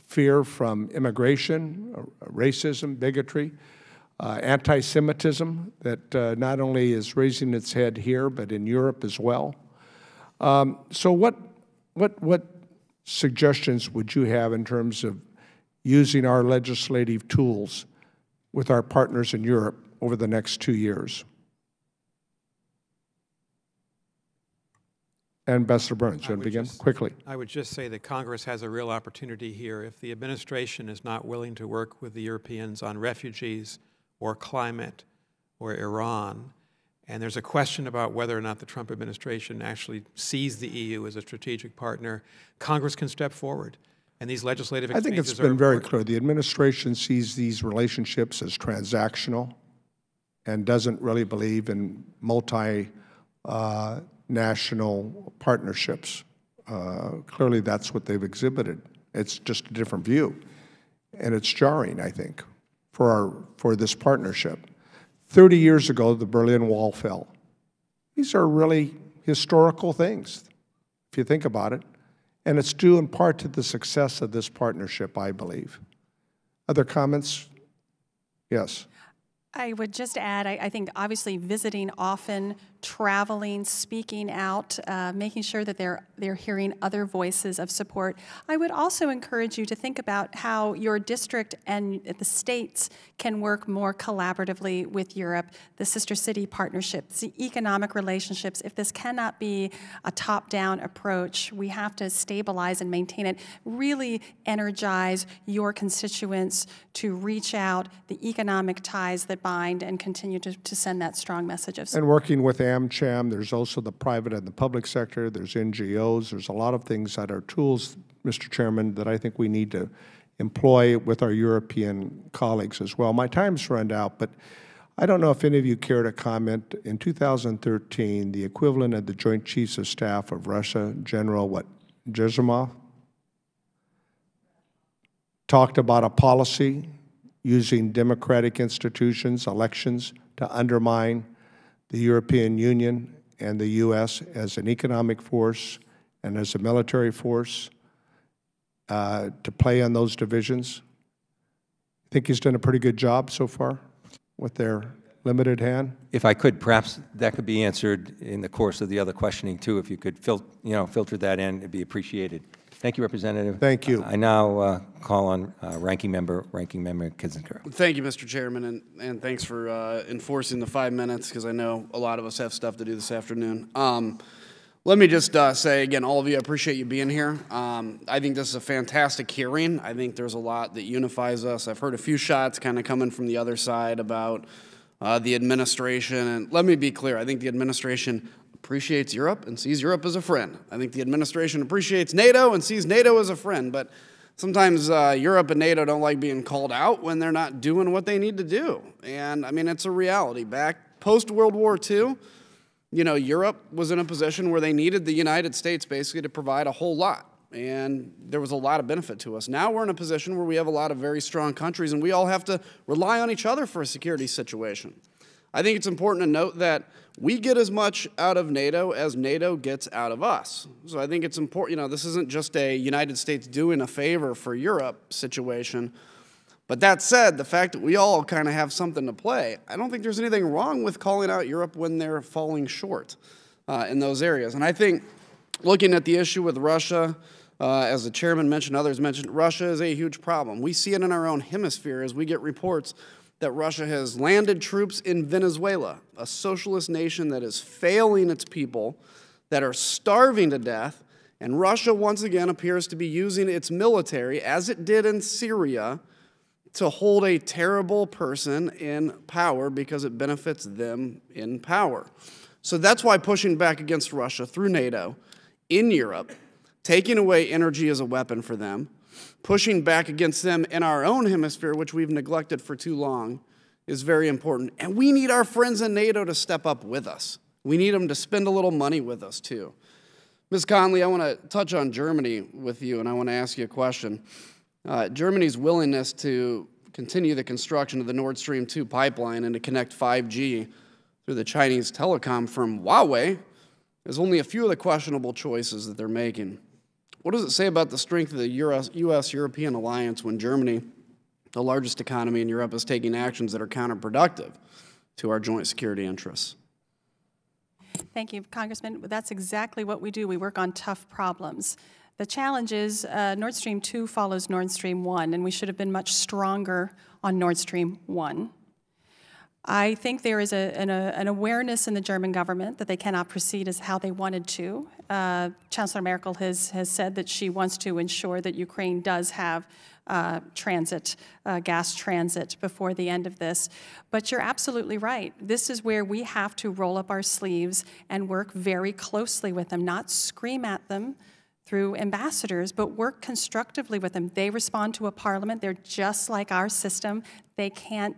fear from immigration, racism, bigotry, anti-Semitism that not only is raising its head here, but in Europe as well. So what suggestions would you have in terms of using our legislative tools with our partners in Europe over the next 2 years? Ambassador Burns, you want to begin quickly? I would just say that Congress has a real opportunity here. If the administration is not willing to work with the Europeans on refugees or climate or Iran, and there's a question about whether or not the Trump administration actually sees the EU as a strategic partner, Congress can step forward. And these legislative exchanges I think it's been very clear. The administration sees these relationships as transactional and doesn't really believe in multi-national partnerships. Clearly, that's what they've exhibited. It's just a different view. And it's jarring, I think, for this partnership. 30 years ago, the Berlin Wall fell. These are really historical things, if you think about it. And it's due in part to the success of this partnership, I believe. Other comments? Yes. I would just add, I think obviously visiting often, traveling, speaking out, making sure that they're hearing other voices of support. I would also encourage you to think about how your district and the states can work more collaboratively with Europe, the sister city partnerships, the economic relationships. If this cannot be a top-down approach, we have to stabilize and maintain it. Really energize your constituents to reach out, the economic ties that bind, and continue to send that strong message of support. And working with AmCham, there's also the private and the public sector, there's NGOs, there's a lot of things that are tools, Mr. Chairman, that I think we need to employ with our European colleagues as well. My time's run out, but I don't know if any of you care to comment. In 2013, the equivalent of the Joint Chiefs of Staff of Russia, General Warmoth, talked about a policy using democratic institutions, elections, to undermine the European Union and the U.S. as an economic force and as a military force to play on those divisions. I think he's done a pretty good job so far with their limited hand. If I could, perhaps that could be answered in the course of the other questioning too. If you could filter that in, it'd be appreciated. Thank you, Representative. Thank you. I now call on Ranking Member Kinzinger. Thank you, Mr. Chairman, and thanks for enforcing the 5 minutes, because I know a lot of us have stuff to do this afternoon. Let me just say again, all of you, I appreciate you being here. I think this is a fantastic hearing. I think there's a lot that unifies us. I've heard a few shots kind of coming from the other side about the administration, and let me be clear, I think the administration appreciates Europe and sees Europe as a friend. I think the administration appreciates NATO and sees NATO as a friend, but sometimes Europe and NATO don't like being called out when they're not doing what they need to do. And I mean, it's a reality. Back post-World War II, you know, Europe was in a position where they needed the United States basically to provide a whole lot. And there was a lot of benefit to us. Now we're in a position where we have a lot of very strong countries and we all have to rely on each other for a security situation. I think it's important to note that we get as much out of NATO as NATO gets out of us. So I think it's important, you know, this isn't just a United States doing a favor for Europe situation. But that said, the fact that we all kind of have something to play, I don't think there's anything wrong with calling out Europe when they're falling short in those areas. And I think looking at the issue with Russia, As the chairman mentioned, others mentioned, Russia is a huge problem. We see it in our own hemisphere as we get reports that Russia has landed troops in Venezuela, a socialist nation that is failing its people, that are starving to death, and Russia once again appears to be using its military, as it did in Syria, to hold a terrible person in power because it benefits them in power. So that's why pushing back against Russia through NATO in Europe, taking away energy as a weapon for them, pushing back against them in our own hemisphere, which we've neglected for too long, is very important. And we need our friends in NATO to step up with us. We need them to spend a little money with us, too. Ms. Conley, I want to touch on Germany with you, and I want to ask you a question. Germany's willingness to continue the construction of the Nord Stream 2 pipeline and to connect 5G through the Chinese telecom firm Huawei is only a few of the questionable choices that they're making. What does it say about the strength of the U.S.-European alliance when Germany, the largest economy in Europe, is taking actions that are counterproductive to our joint security interests? Thank you, Congressman. That's exactly what we do. We work on tough problems. The challenge is Nord Stream 2 follows Nord Stream 1, and we should have been much stronger on Nord Stream 1. I think there is an awareness in the German government that they cannot proceed as how they wanted to. Chancellor Merkel has said that she wants to ensure that Ukraine does have gas transit before the end of this. But you're absolutely right. This is where we have to roll up our sleeves and work very closely with them, not scream at them through ambassadors, but work constructively with them. They respond to a parliament. They're just like our system. They can't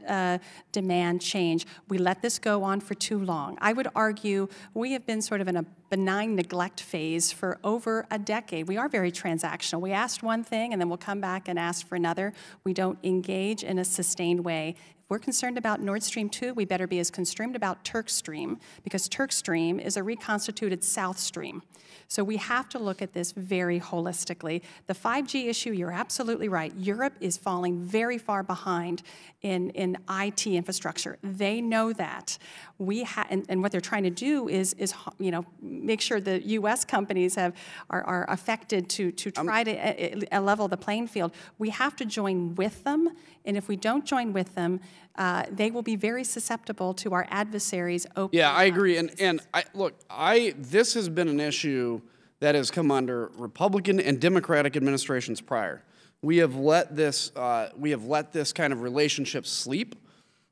demand change. We let this go on for too long. I would argue we have been sort of in a benign neglect phase for over a decade. We are very transactional. We asked one thing and then we'll come back and ask for another. We don't engage in a sustained way. If we're concerned about Nord Stream 2, we better be as concerned about Turk Stream, because Turk Stream is a reconstituted South Stream. So we have to look at this very holistically. The 5G issue, you're absolutely right. Europe is falling very far behind in IT infrastructure. They know that. And what they're trying to do is make sure the U.S. companies are affected to try to level the playing field. We have to join with them, and if we don't join with them, they will be very susceptible to our adversaries' open. Yeah, I agree. And this has been an issue that has come under Republican and Democratic administrations prior. We have let this kind of relationship sleep.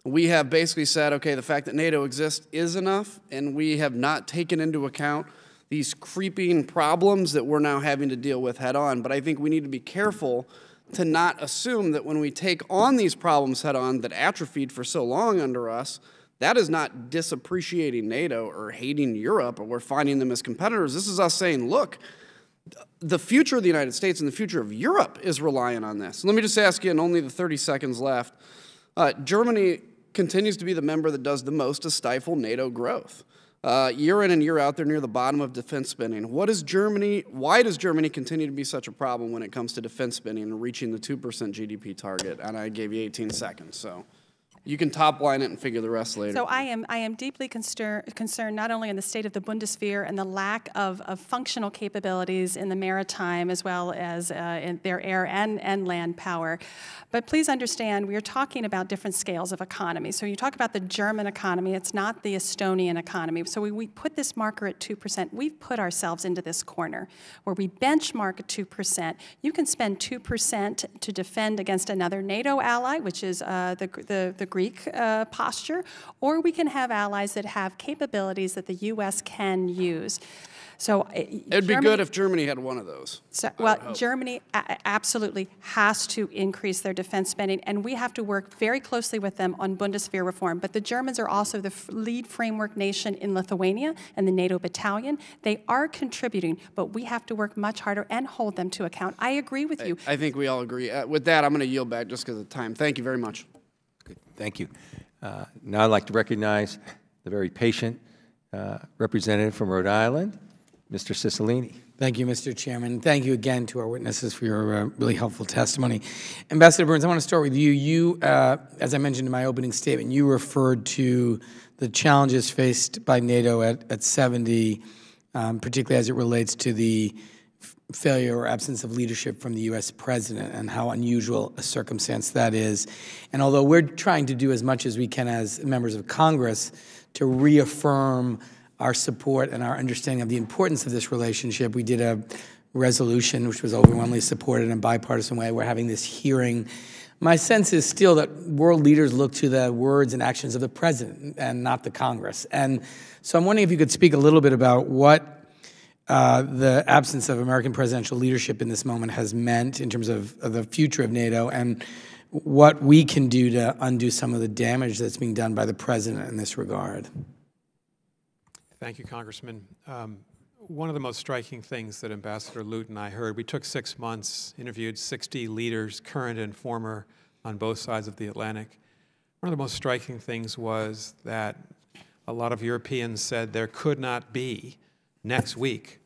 We have basically said, okay, the fact that NATO exists is enough, and we have not taken into account these creeping problems that we're now having to deal with head on. But I think we need to be careful to not assume that when we take on these problems head on that atrophied for so long under us, that is not disappreciating NATO or hating Europe, or we're finding them as competitors. This is us saying, look, the future of the United States and the future of Europe is relying on this. Let me just ask you, in only the 30 seconds left, Germany continues to be the member that does the most to stifle NATO growth. Year in and year out, they're near the bottom of defense spending. Why does Germany continue to be such a problem when it comes to defense spending and reaching the 2% GDP target? And I gave you 18 seconds, so you can top line it and figure the rest later. So I am deeply concerned not only in the state of the Bundeswehr and the lack of functional capabilities in the maritime as well as in their air and land power, but please understand we are talking about different scales of economy. So you talk about the German economy, it's not the Estonian economy. So we put this marker at 2%. We've put ourselves into this corner where we benchmark at 2%. You can spend 2% to defend against another NATO ally, which is the Greek posture, or we can have allies that have capabilities that the U.S. can use. So it'd be good if Germany had one of those. So, well, Germany absolutely has to increase their defense spending, and we have to work very closely with them on Bundeswehr reform. But the Germans are also the lead framework nation in Lithuania and the NATO battalion. They are contributing, but we have to work much harder and hold them to account. I agree with you. I think we all agree. With that, I'm going to yield back just because of time. Thank you very much. Good. Thank you. Now I'd like to recognize the very patient representative from Rhode Island, Mr. Cicilline. Thank you, Mr. Chairman. Thank you again to our witnesses for your really helpful testimony. Ambassador Burns, I want to start with you. You, as I mentioned in my opening statement, you referred to the challenges faced by NATO at 70, particularly as it relates to the failure or absence of leadership from the U.S. president and how unusual a circumstance that is. And although we're trying to do as much as we can as members of Congress to reaffirm our support and our understanding of the importance of this relationship, we did a resolution which was overwhelmingly supported in a bipartisan way. We're having this hearing. My sense is still that world leaders look to the words and actions of the president and not the Congress. And so I'm wondering if you could speak a little bit about what the absence of American presidential leadership in this moment has meant in terms of the future of NATO and what we can do to undo some of the damage that's being done by the president in this regard. Thank you, Congressman. One of the most striking things that Ambassador Lute and I heard, we took 6 months, interviewed 60 leaders, current and former, on both sides of the Atlantic. One of the most striking things was that a lot of Europeans said there could not be next week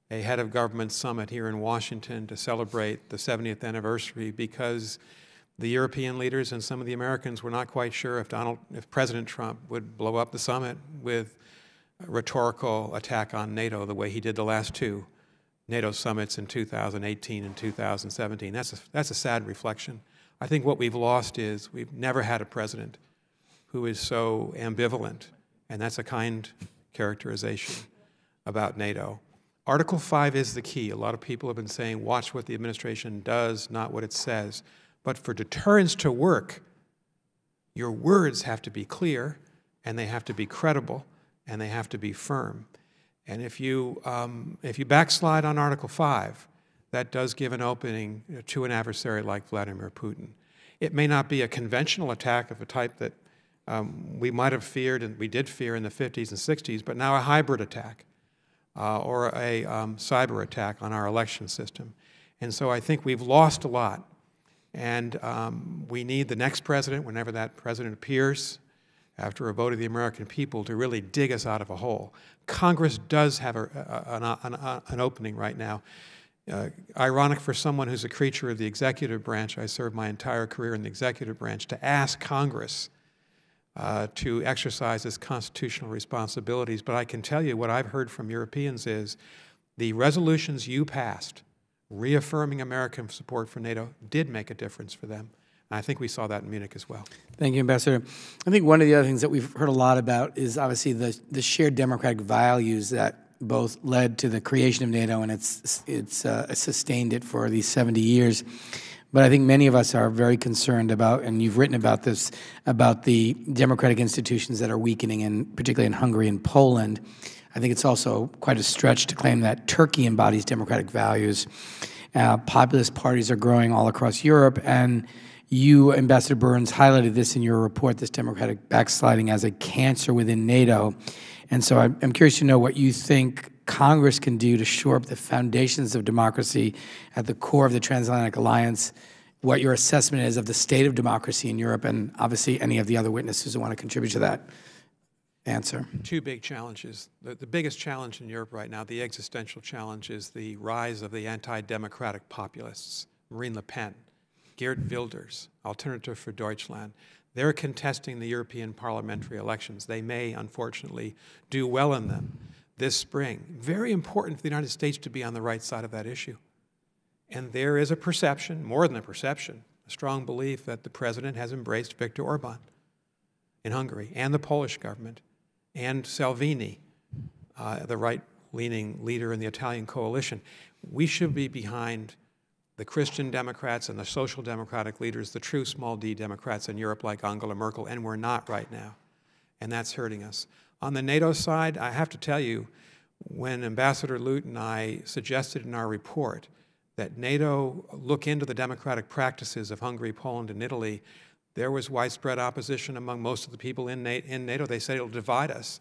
a head of government summit here in Washington to celebrate the 70th anniversary because the European leaders and some of the Americans were not quite sure if President Trump would blow up the summit with a rhetorical attack on NATO the way he did the last 2 NATO summits in 2018 and 2017. That's a sad reflection. I think what we've lost is we've never had a president who is so ambivalent, and that's a kind characterization about NATO. Article 5 is the key. A lot of people have been saying, watch what the administration does, not what it says. But for deterrence to work, your words have to be clear, and they have to be credible, and they have to be firm. And if you backslide on Article 5, that does give an opening to an adversary like Vladimir Putin. It may not be a conventional attack of a type that we might have feared, and we did fear in the 50s and 60s, but now a hybrid attack or a cyber attack on our election system. And so I think we've lost a lot. And we need the next president, whenever that president appears, after a vote of the American people, to really dig us out of a hole. Congress does have an opening right now. Ironic for someone who's a creature of the executive branch, I served my entire career in the executive branch, to ask Congress to exercise its constitutional responsibilities. But I can tell you what I've heard from Europeans is the resolutions you passed reaffirming American support for NATO did make a difference for them. And I think we saw that in Munich as well. Thank you, Ambassador. I think one of the other things that we've heard a lot about is obviously the shared democratic values that both led to the creation of NATO, and it's sustained it for these 70 years. But I think many of us are very concerned about, and you've written about this, about the democratic institutions that are weakening, and particularly in Hungary and Poland. I think it's also quite a stretch to claim that Turkey embodies democratic values. Populist parties are growing all across Europe, and you, Ambassador Burns, highlighted this in your report, this democratic backsliding as a cancer within NATO. And so I'm curious to know what you think Congress can do to shore up the foundations of democracy at the core of the Transatlantic Alliance, what your assessment is of the state of democracy in Europe, and obviously any of the other witnesses who want to contribute to that answer. 2 big challenges. The biggest challenge in Europe right now, the existential challenge, is the rise of the anti-democratic populists. Marine Le Pen, Geert Wilders, Alternative for Deutschland. They're contesting the European parliamentary elections. They may, unfortunately, do well in them this spring. Very important for the United States to be on the right side of that issue. And there is a perception, more than a perception, a strong belief that the president has embraced Viktor Orban in Hungary, and the Polish government, and Salvini, the right-leaning leader in the Italian coalition. We should be behind the Christian Democrats and the social democratic leaders, the true small d Democrats in Europe like Angela Merkel, and we're not right now. And that's hurting us. On the NATO side, I have to tell you, when Ambassador Lute and I suggested in our report that NATO look into the democratic practices of Hungary, Poland, and Italy, there was widespread opposition among most of the people in NATO. They said it'll divide us.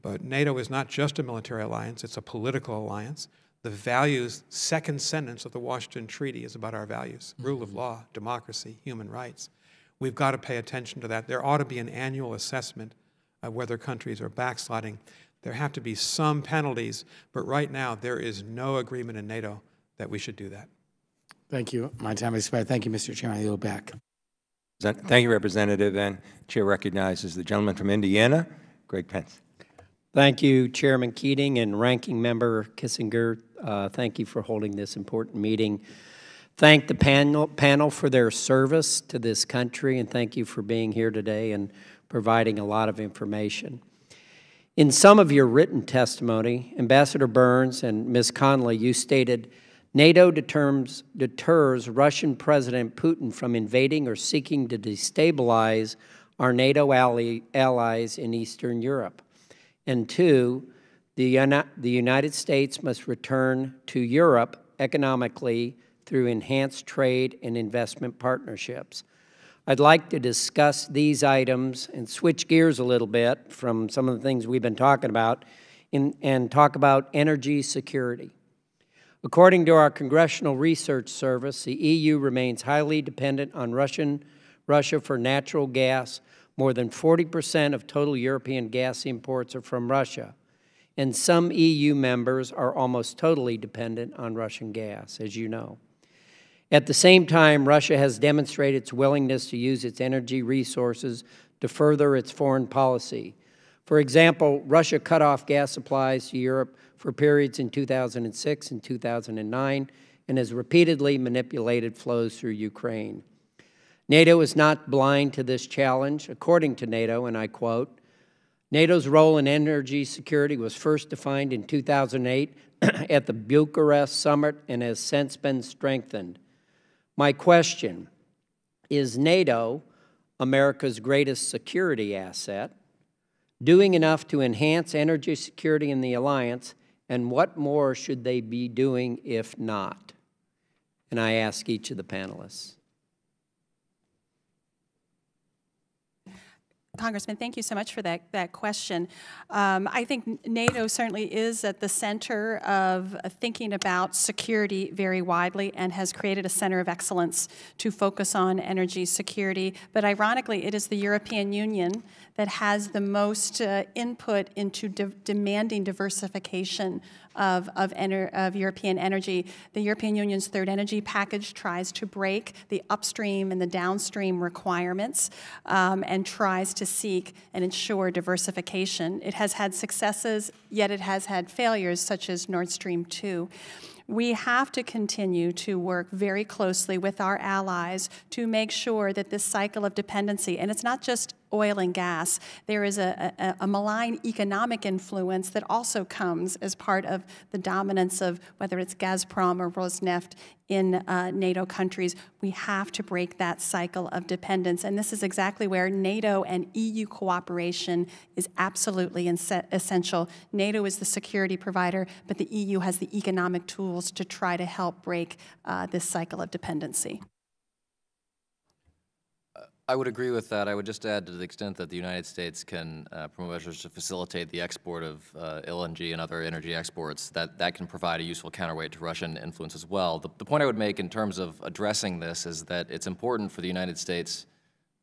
But NATO is not just a military alliance, it's a political alliance. The values, second sentence of the Washington Treaty is about our values: rule of law, democracy, human rights. We've got to pay attention to that. There ought to be an annual assessment of whether countries are backsliding. There have to be some penalties, but right now there is no agreement in NATO that we should do that. Thank you. My time has expired. Thank you, Mr. Chairman. I yield back. Thank you, Representative. And Chair recognizes the gentleman from Indiana, Greg Pence. Thank you, Chairman Keating and Ranking Member Kissinger. Thank you for holding this important meeting. Thank the panel for their service to this country, and thank you for being here today and providing a lot of information. In some of your written testimony, Ambassador Burns and Ms. Connolly, you stated, NATO deters Russian President Putin from invading or seeking to destabilize our NATO allies in Eastern Europe. And two, the United States must return to Europe economically through enhanced trade and investment partnerships. I'd like to discuss these items and switch gears a little bit from some of the things we've been talking about and talk about energy security. According to our Congressional Research Service, the EU remains highly dependent on Russia for natural gas. More than 40% of total European gas imports are from Russia, and some EU members are almost totally dependent on Russian gas, as you know. At the same time, Russia has demonstrated its willingness to use its energy resources to further its foreign policy. For example, Russia cut off gas supplies to Europe for periods in 2006 and 2009 and has repeatedly manipulated flows through Ukraine. NATO is not blind to this challenge. According to NATO, and I quote, NATO's role in energy security was first defined in 2008 at the Bucharest Summit and has since been strengthened. My question, is NATO, America's greatest security asset, doing enough to enhance energy security in the alliance, and what more should they be doing if not? And I ask each of the panelists. Congressman, thank you so much for that question. I think NATO certainly is at the center of thinking about security very widely and has created a center of excellence to focus on energy security. But ironically, it is the European Union that has the most input into demanding diversification of European energy. The European Union's third energy package tries to break the upstream and the downstream requirements and tries to seek and ensure diversification. It has had successes, yet it has had failures, such as Nord Stream 2. We have to continue to work very closely with our allies to make sure that this cycle of dependency, and it's not just oil and gas, there is a malign economic influence that also comes as part of the dominance of whether it's Gazprom or Rosneft in NATO countries. We have to break that cycle of dependence, and this is exactly where NATO and EU cooperation is absolutely essential. NATO is the security provider, but the EU has the economic tools to try to help break this cycle of dependency. I would agree with that. I would just add, to the extent that the United States can promote measures to facilitate the export of LNG and other energy exports, that can provide a useful counterweight to Russian influence as well. The point I would make in terms of addressing this is that it's important for the United States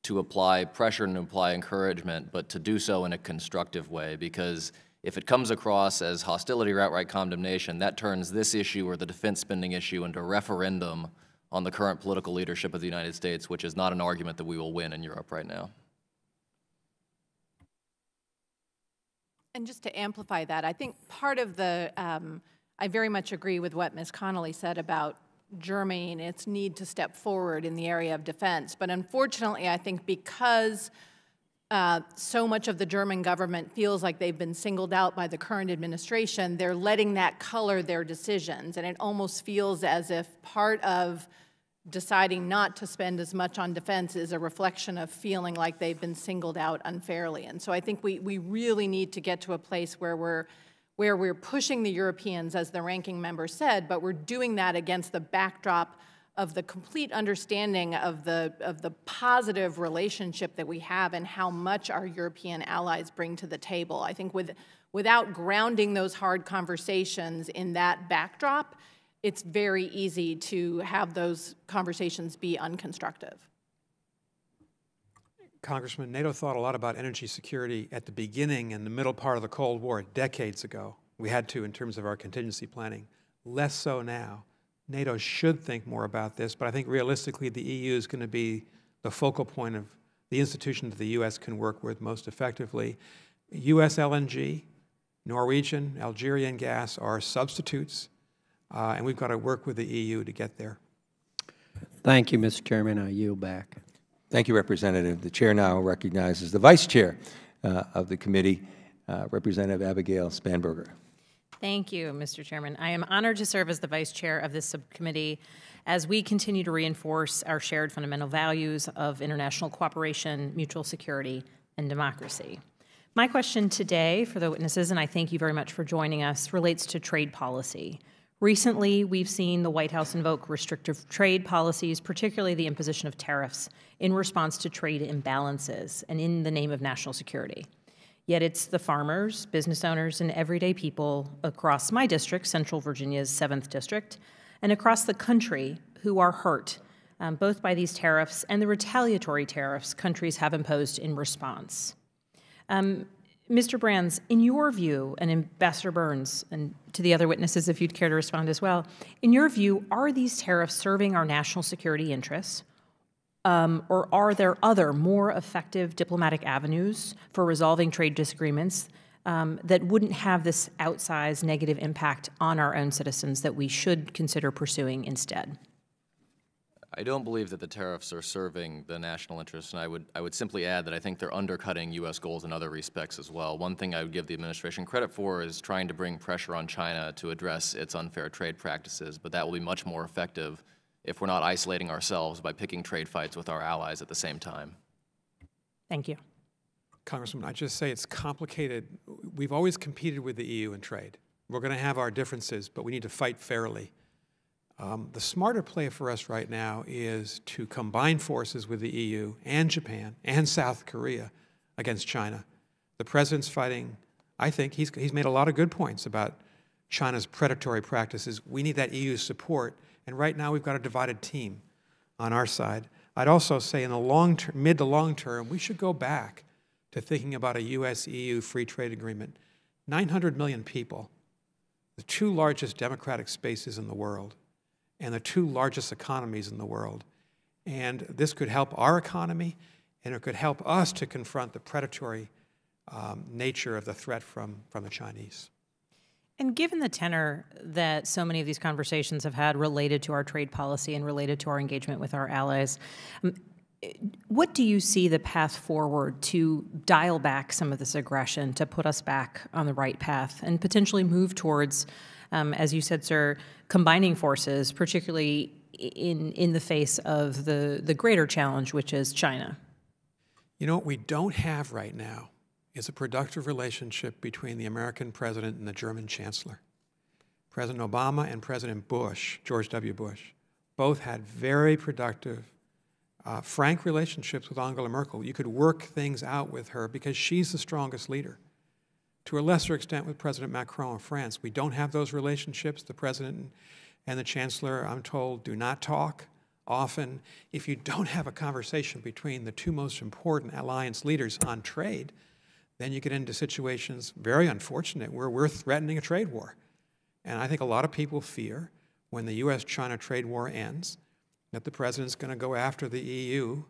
to apply pressure and apply encouragement, but to do so in a constructive way, because if it comes across as hostility or outright condemnation, that turns this issue or the defense spending issue into a referendum on the current political leadership of the United States, which is not an argument that we will win in Europe right now. And just to amplify that, I think part of the, I very much agree with what Ms. Connolly said about Germany and its need to step forward in the area of defense. But unfortunately, I think because so much of the German government feels like they've been singled out by the current administration, they're letting that color their decisions. And it almost feels as if part of deciding not to spend as much on defense is a reflection of feeling like they've been singled out unfairly. And so I think we really need to get to a place where we're pushing the Europeans, as the ranking member said, but we're doing that against the backdrop of the complete understanding of the positive relationship that we have and how much our European allies bring to the table. I think without grounding those hard conversations in that backdrop, it's very easy to have those conversations be unconstructive. Congressman, NATO thought a lot about energy security at the beginning and the middle part of the Cold War decades ago. We had to in terms of our contingency planning. Less so now. NATO should think more about this, but I think realistically the EU is going to be the focal point of the institution that the U.S. can work with most effectively. U.S. LNG, Norwegian, Algerian gas are substitutes. and we've got to work with the EU to get there. Thank you, Mr. Chairman. I yield back. Thank you, Representative. The Chair now recognizes the Vice Chair of the committee, Representative Abigail Spanberger. Thank you, Mr. Chairman. I am honored to serve as the Vice Chair of this subcommittee as we continue to reinforce our shared fundamental values of international cooperation, mutual security, and democracy. My question today for the witnesses, and I thank you very much for joining us, relates to trade policy. Recently, we've seen the White House invoke restrictive trade policies, particularly the imposition of tariffs, in response to trade imbalances and in the name of national security. Yet it's the farmers, business owners, and everyday people across my district, Central Virginia's 7th District, and across the country who are hurt, both by these tariffs and the retaliatory tariffs countries have imposed in response. Mr. Brands, in your view, and Ambassador Burns, and to the other witnesses if you'd care to respond as well, in your view, are these tariffs serving our national security interests? Or are there other, more effective diplomatic avenues for resolving trade disagreements that wouldn't have this outsized negative impact on our own citizens that we should consider pursuing instead? I don't believe that the tariffs are serving the national interest, and I would simply add that I think they're undercutting U.S. goals in other respects as well. One thing I would give the administration credit for is trying to bring pressure on China to address its unfair trade practices, but that will be much more effective if we're not isolating ourselves by picking trade fights with our allies at the same time. Thank you. Congressman, I just say it's complicated. We've always competed with the EU in trade. We're going to have our differences, but we need to fight fairly. The smarter play for us right now is to combine forces with the EU and Japan and South Korea against China. The President's fighting, I think, he's made a lot of good points about China's predatory practices. We need that EU support, and right now we've got a divided team on our side. I'd also say in the long term, mid to long term, we should go back to thinking about a U.S.-EU free trade agreement. 900 million people, the 2 largest democratic spaces in the world, and the 2 largest economies in the world. And this could help our economy, and it could help us to confront the predatory nature of the threat from the Chinese. And given the tenor that so many of these conversations have had related to our trade policy and related to our engagement with our allies, what do you see the path forward to dial back some of this aggression, to put us back on the right path, and potentially move towards, as you said, sir, combining forces, particularly in the face of the greater challenge, which is China? You know, what we don't have right now is a productive relationship between the American president and the German chancellor. President Obama and President Bush, George W. Bush, both had very productive, frank relationships with Angela Merkel. You could work things out with her because she's the strongest leader. To a lesser extent with President Macron of France, we don't have those relationships. The president and the chancellor, I'm told, do not talk often. If you don't have a conversation between the 2 most important alliance leaders on trade, then you get into situations, very unfortunate, where we're threatening a trade war. And I think a lot of people fear when the U.S.-China trade war ends that the president's going to go after the EU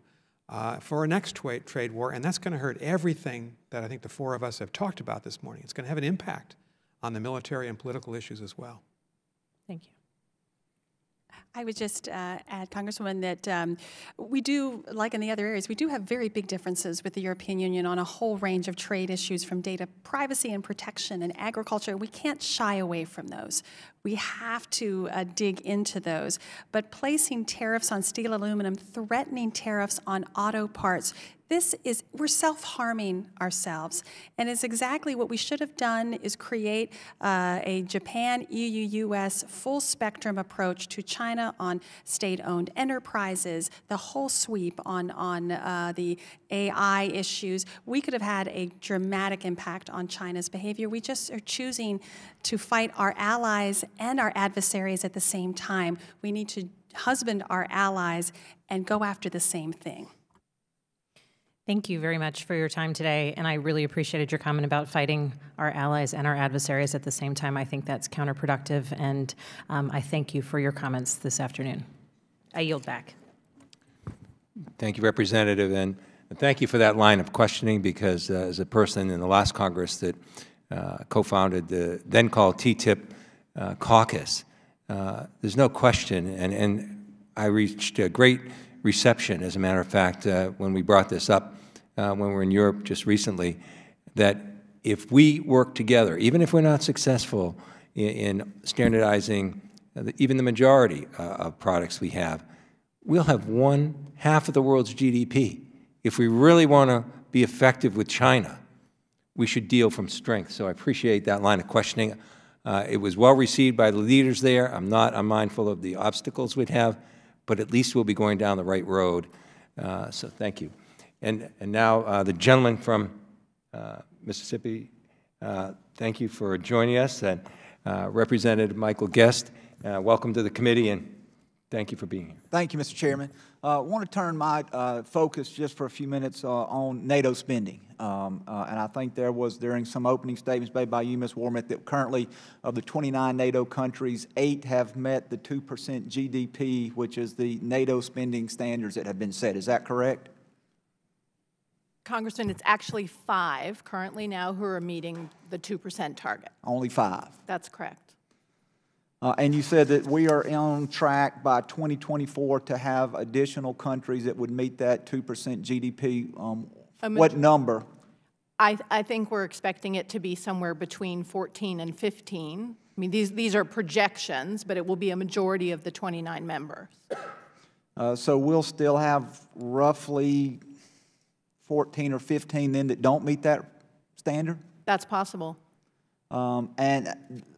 for a next trade war, and that's going to hurt everything that I think the 4 of us have talked about this morning. It's going to have an impact on the military and political issues as well. Thank you. I would just add, Congresswoman, that we do, like in the other areas, we do have very big differences with the European Union on a whole range of trade issues, from data privacy and protection and agriculture. We can't shy away from those. We have to dig into those. But placing tariffs on steel, aluminum, threatening tariffs on auto parts, we're self-harming ourselves. And it's exactly what we should have done, is create a Japan, EU, US full spectrum approach to China on state-owned enterprises, the whole sweep on the AI issues. We could have had a dramatic impact on China's behavior. We just are choosing to fight our allies and our adversaries at the same time. We need to husband our allies and go after the same thing. Thank you very much for your time today, and I really appreciated your comment about fighting our allies and our adversaries at the same time. I think that's counterproductive, and I thank you for your comments this afternoon. I yield back. Thank you, Representative, and thank you for that line of questioning, because as a person in the last Congress that co-founded the then-called TTIP caucus, there's no question, and I reached a great reception, as a matter of fact, when we brought this up when we were in Europe just recently, that if we work together, even if we're not successful in standardizing even the majority of products we have, we'll have half of the world's GDP. If we really want to be effective with China, we should deal from strength. So I appreciate that line of questioning. It was well received by the leaders there. I'm mindful of the obstacles we'd have, but at least we'll be going down the right road. So thank you. And now the gentleman from Mississippi, thank you for joining us, and Representative Michael Guest, welcome to the committee, and thank you for being here. Thank you, Mr. Chairman. I want to turn my focus just for a few minutes on NATO spending. And I think there was, during some opening statements made by you, Ms. Warmoth, that currently of the 29 NATO countries, 8 have met the 2% GDP, which is the NATO spending standards that have been set. Is that correct? Congressman, it's actually 5 currently now who are meeting the 2% target. Only 5. That's correct. And you said that we are on track by 2024 to have additional countries that would meet that 2% GDP. What number? I think we're expecting it to be somewhere between 14 and 15. I mean, these are projections, but it will be a majority of the 29 members. So we'll still have roughly 14 or 15 then that don't meet that standard? That's possible. And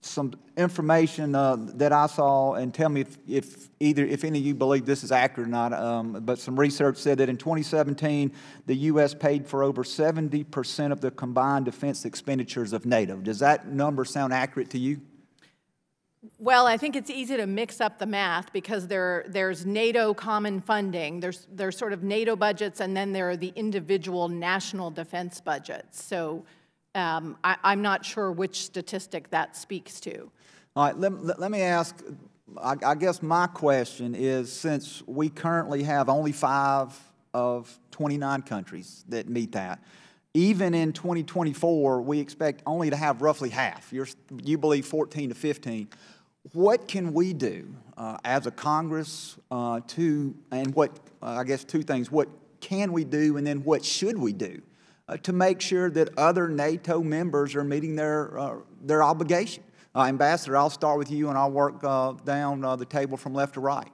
some information that I saw, and tell me if any of you believe this is accurate or not, but some research said that in 2017, the U.S. paid for over 70% of the combined defense expenditures of NATO. Does that number sound accurate to you? Well, I think it's easy to mix up the math because there's NATO common funding, there's sort of NATO budgets, and then there are the individual national defense budgets. So I'm not sure which statistic that speaks to. All right, let me ask, I guess my question is, since we currently have only 5 of 29 countries that meet that, even in 2024, we expect only to have roughly half. You believe 14 to 15. What can we do as a Congress and what, I guess 2 things, what can we do and then what should we do to make sure that other NATO members are meeting their obligation? Ambassador, I'll start with you and I'll work down the table from left to right.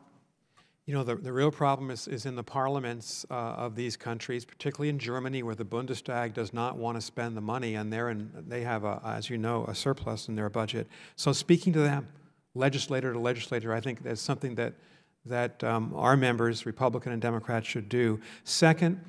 You know, the real problem is in the parliaments of these countries, particularly in Germany, where the Bundestag does not want to spend the money, and they have, as you know, a surplus in their budget. So speaking to them, legislator to legislator, I think that's something that our members, Republican and Democrat, should do. Second,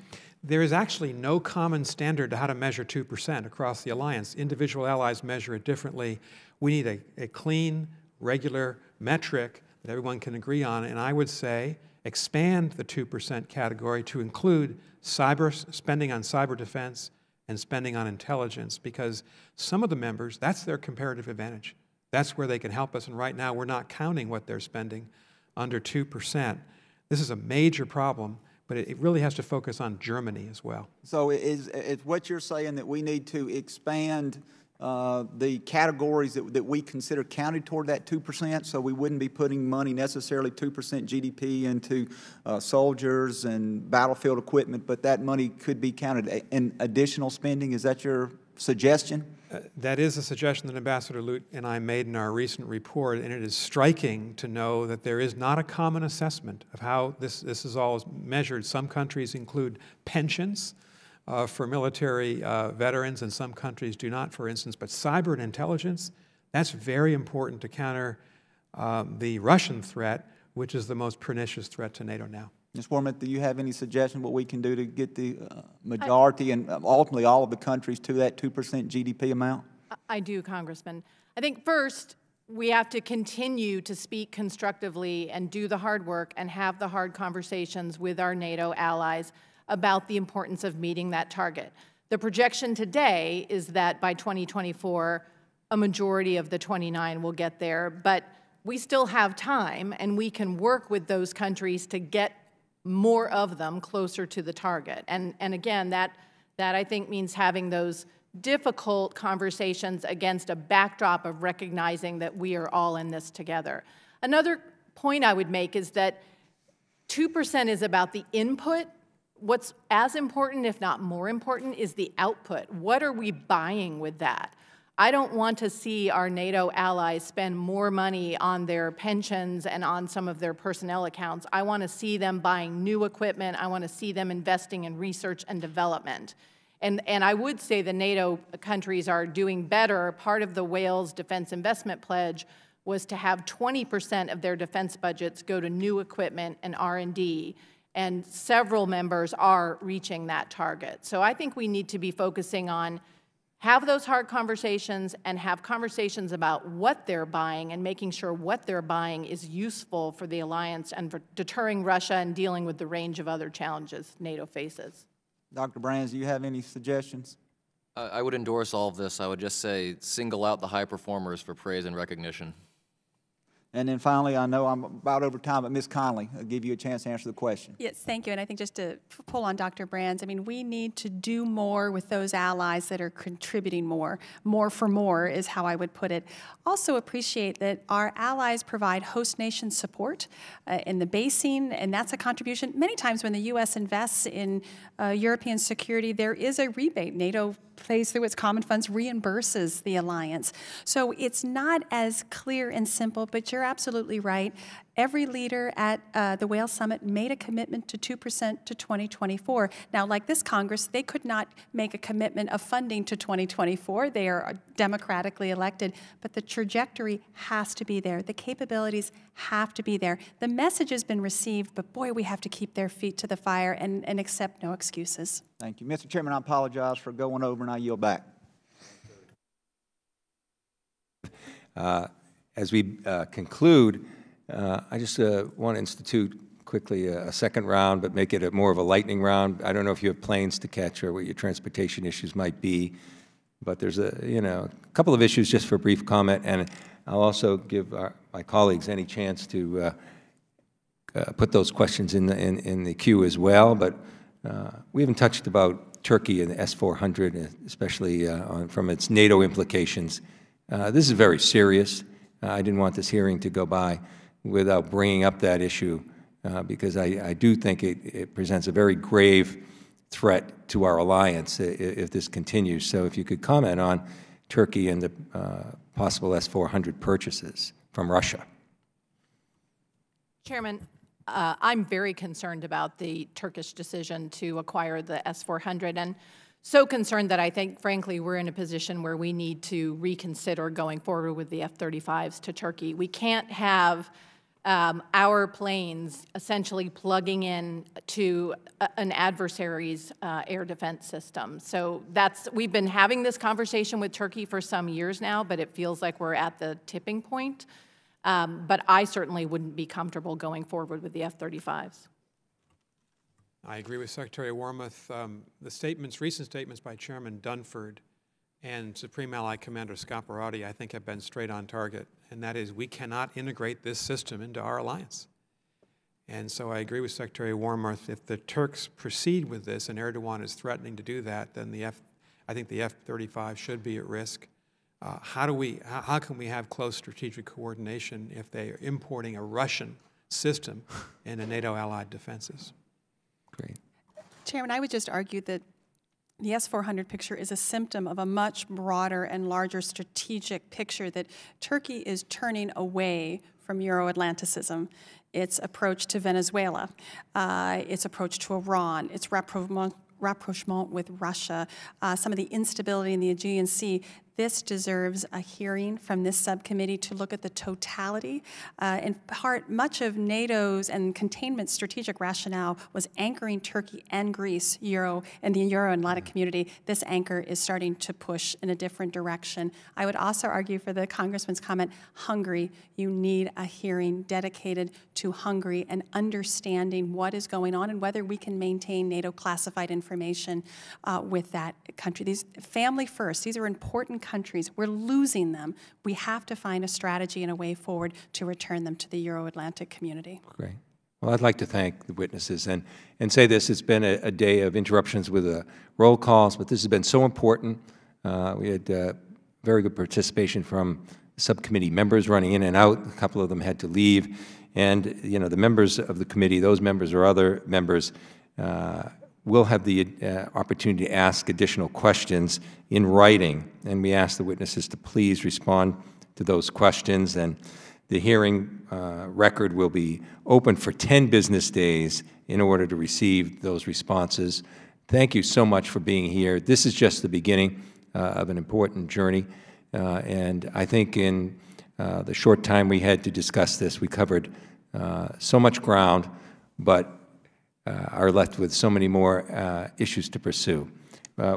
there is actually no common standard to how to measure 2% across the alliance. Individual allies measure it differently. We need a clean, regular metric that everyone can agree on, and I would say expand the 2% category to include spending on cyber defense and spending on intelligence, because some of the members, that's their comparative advantage. That's where they can help us, and right now we're not counting what they're spending under 2%. This is a major problem, but it really has to focus on Germany as well. So is what you're saying that we need to expand the categories that we consider counted toward that 2%, so we wouldn't be putting money necessarily 2% GDP into soldiers and battlefield equipment, but that money could be counted in additional spending? Is that your suggestion? That is a suggestion that Ambassador Lute and I made in our recent report, and it is striking to know that there is not a common assessment of how this is all measured. Some countries include pensions for military veterans, and some countries do not, for instance. But cyber and intelligence, that's very important to counter the Russian threat, which is the most pernicious threat to NATO now. Ms. Warmoth, do you have any suggestion what we can do to get the majority and ultimately all of the countries to that 2% GDP amount? I do, Congressman. I think first we have to continue to speak constructively and do the hard work and have the hard conversations with our NATO allies about the importance of meeting that target. The projection today is that by 2024, a majority of the 29 will get there, but we still have time, and we can work with those countries to get more of them closer to the target. And again, that I think means having those difficult conversations against a backdrop of recognizing that we are all in this together. Another point I would make is that 2% is about the input. What's as important, if not more important, is the output. What are we buying with that? I don't want to see our NATO allies spend more money on their pensions and on some of their personnel accounts. I want to see them buying new equipment. I want to see them investing in research and development. And I would say the NATO countries are doing better. Part of the Wales Defense Investment Pledge was to have 20% of their defense budgets go to new equipment and R&D, and several members are reaching that target. So I think we need to be focusing on have those hard conversations and have conversations about what they're buying and making sure what they're buying is useful for the alliance and for deterring Russia and dealing with the range of other challenges NATO faces. Dr. Brands, do you have any suggestions? I would endorse all of this. I would just say single out the high performers for praise and recognition. And then finally, I know I'm about over time, but Ms. Conley, I'll give you a chance to answer the question. Yes, thank you. And I think just to pull on Dr. Brands, I mean, we need to do more with those allies that are contributing more. More for more is how I would put it. Also appreciate that our allies provide host nation support in the basing, and that's a contribution. Many times when the U.S. invests in European security, there is a rebate. NATO plays through its common funds, reimburses the alliance. So it's not as clear and simple, but you're absolutely right. Every leader at the Wales Summit made a commitment to 2% to 2024. Now, like this Congress, they could not make a commitment of funding to 2024. They are democratically elected, but the trajectory has to be there. The capabilities have to be there. The message has been received, but boy, we have to keep their feet to the fire and accept no excuses. Thank you. Mr. Chairman, I apologize for going over, and I yield back. As we conclude, I just want to institute quickly a second round, but make it more of a lightning round. I don't know if you have planes to catch or what your transportation issues might be, but there's a couple of issues just for a brief comment, and I'll also give my colleagues any chance to put those questions in the queue as well. But we haven't touched about Turkey and the S-400, especially from its NATO implications. This is very serious. I didn't want this hearing to go by without bringing up that issue because I do think it presents a very grave threat to our alliance if this continues. So if you could comment on Turkey and the possible S-400 purchases from Russia. Chairman, I'm very concerned about the Turkish decision to acquire the S-400, and so concerned that I think, frankly, we're in a position where we need to reconsider going forward with the F-35s to Turkey. We can't have our planes essentially plugging in to an adversary's air defense system. So we've been having this conversation with Turkey for some years now, but it feels like we're at the tipping point. But I certainly wouldn't be comfortable going forward with the F-35s. I agree with Secretary Warmoth. The recent statements by Chairman Dunford and Supreme Allied Commander Scaparrotti, I think, have been straight on target, and that is we cannot integrate this system into our alliance. And so I agree with Secretary Warmoth. If the Turks proceed with this, and Erdogan is threatening to do that, then I think the F-35 should be at risk. How can we have close strategic coordination if they are importing a Russian system into NATO allied defenses? Great. Chairman, I would just argue that the S-400 picture is a symptom of a much broader and larger strategic picture that Turkey is turning away from Euro-Atlanticism, its approach to Venezuela, its approach to Iran, its rapprochement with Russia, some of the instability in the Aegean Sea. This deserves a hearing from this subcommittee to look at the totality. In part, much of NATO's and containment strategic rationale was anchoring Turkey and Greece and the Euro-Atlantic community. This anchor is starting to push in a different direction. I would also argue for the Congressman's comment, Hungary, you need a hearing dedicated to Hungary and understanding what is going on and whether we can maintain NATO classified information with that country. These family first, these are important countries. We're losing them. We have to find a strategy and a way forward to return them to the Euro-Atlantic community. Great. Well, I'd like to thank the witnesses and say this. It's been a day of interruptions with roll calls, but this has been so important. We had very good participation from subcommittee members running in and out. A couple of them had to leave. And, you know, the members of the committee, those members or other members, will have the opportunity to ask additional questions in writing. And we ask the witnesses to please respond to those questions. And the hearing record will be open for 10 business days in order to receive those responses. Thank you so much for being here. This is just the beginning of an important journey. And I think in the short time we had to discuss this, we covered so much ground, but are left with so many more issues to pursue.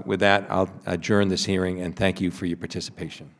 With that, I'll adjourn this hearing, and thank you for your participation.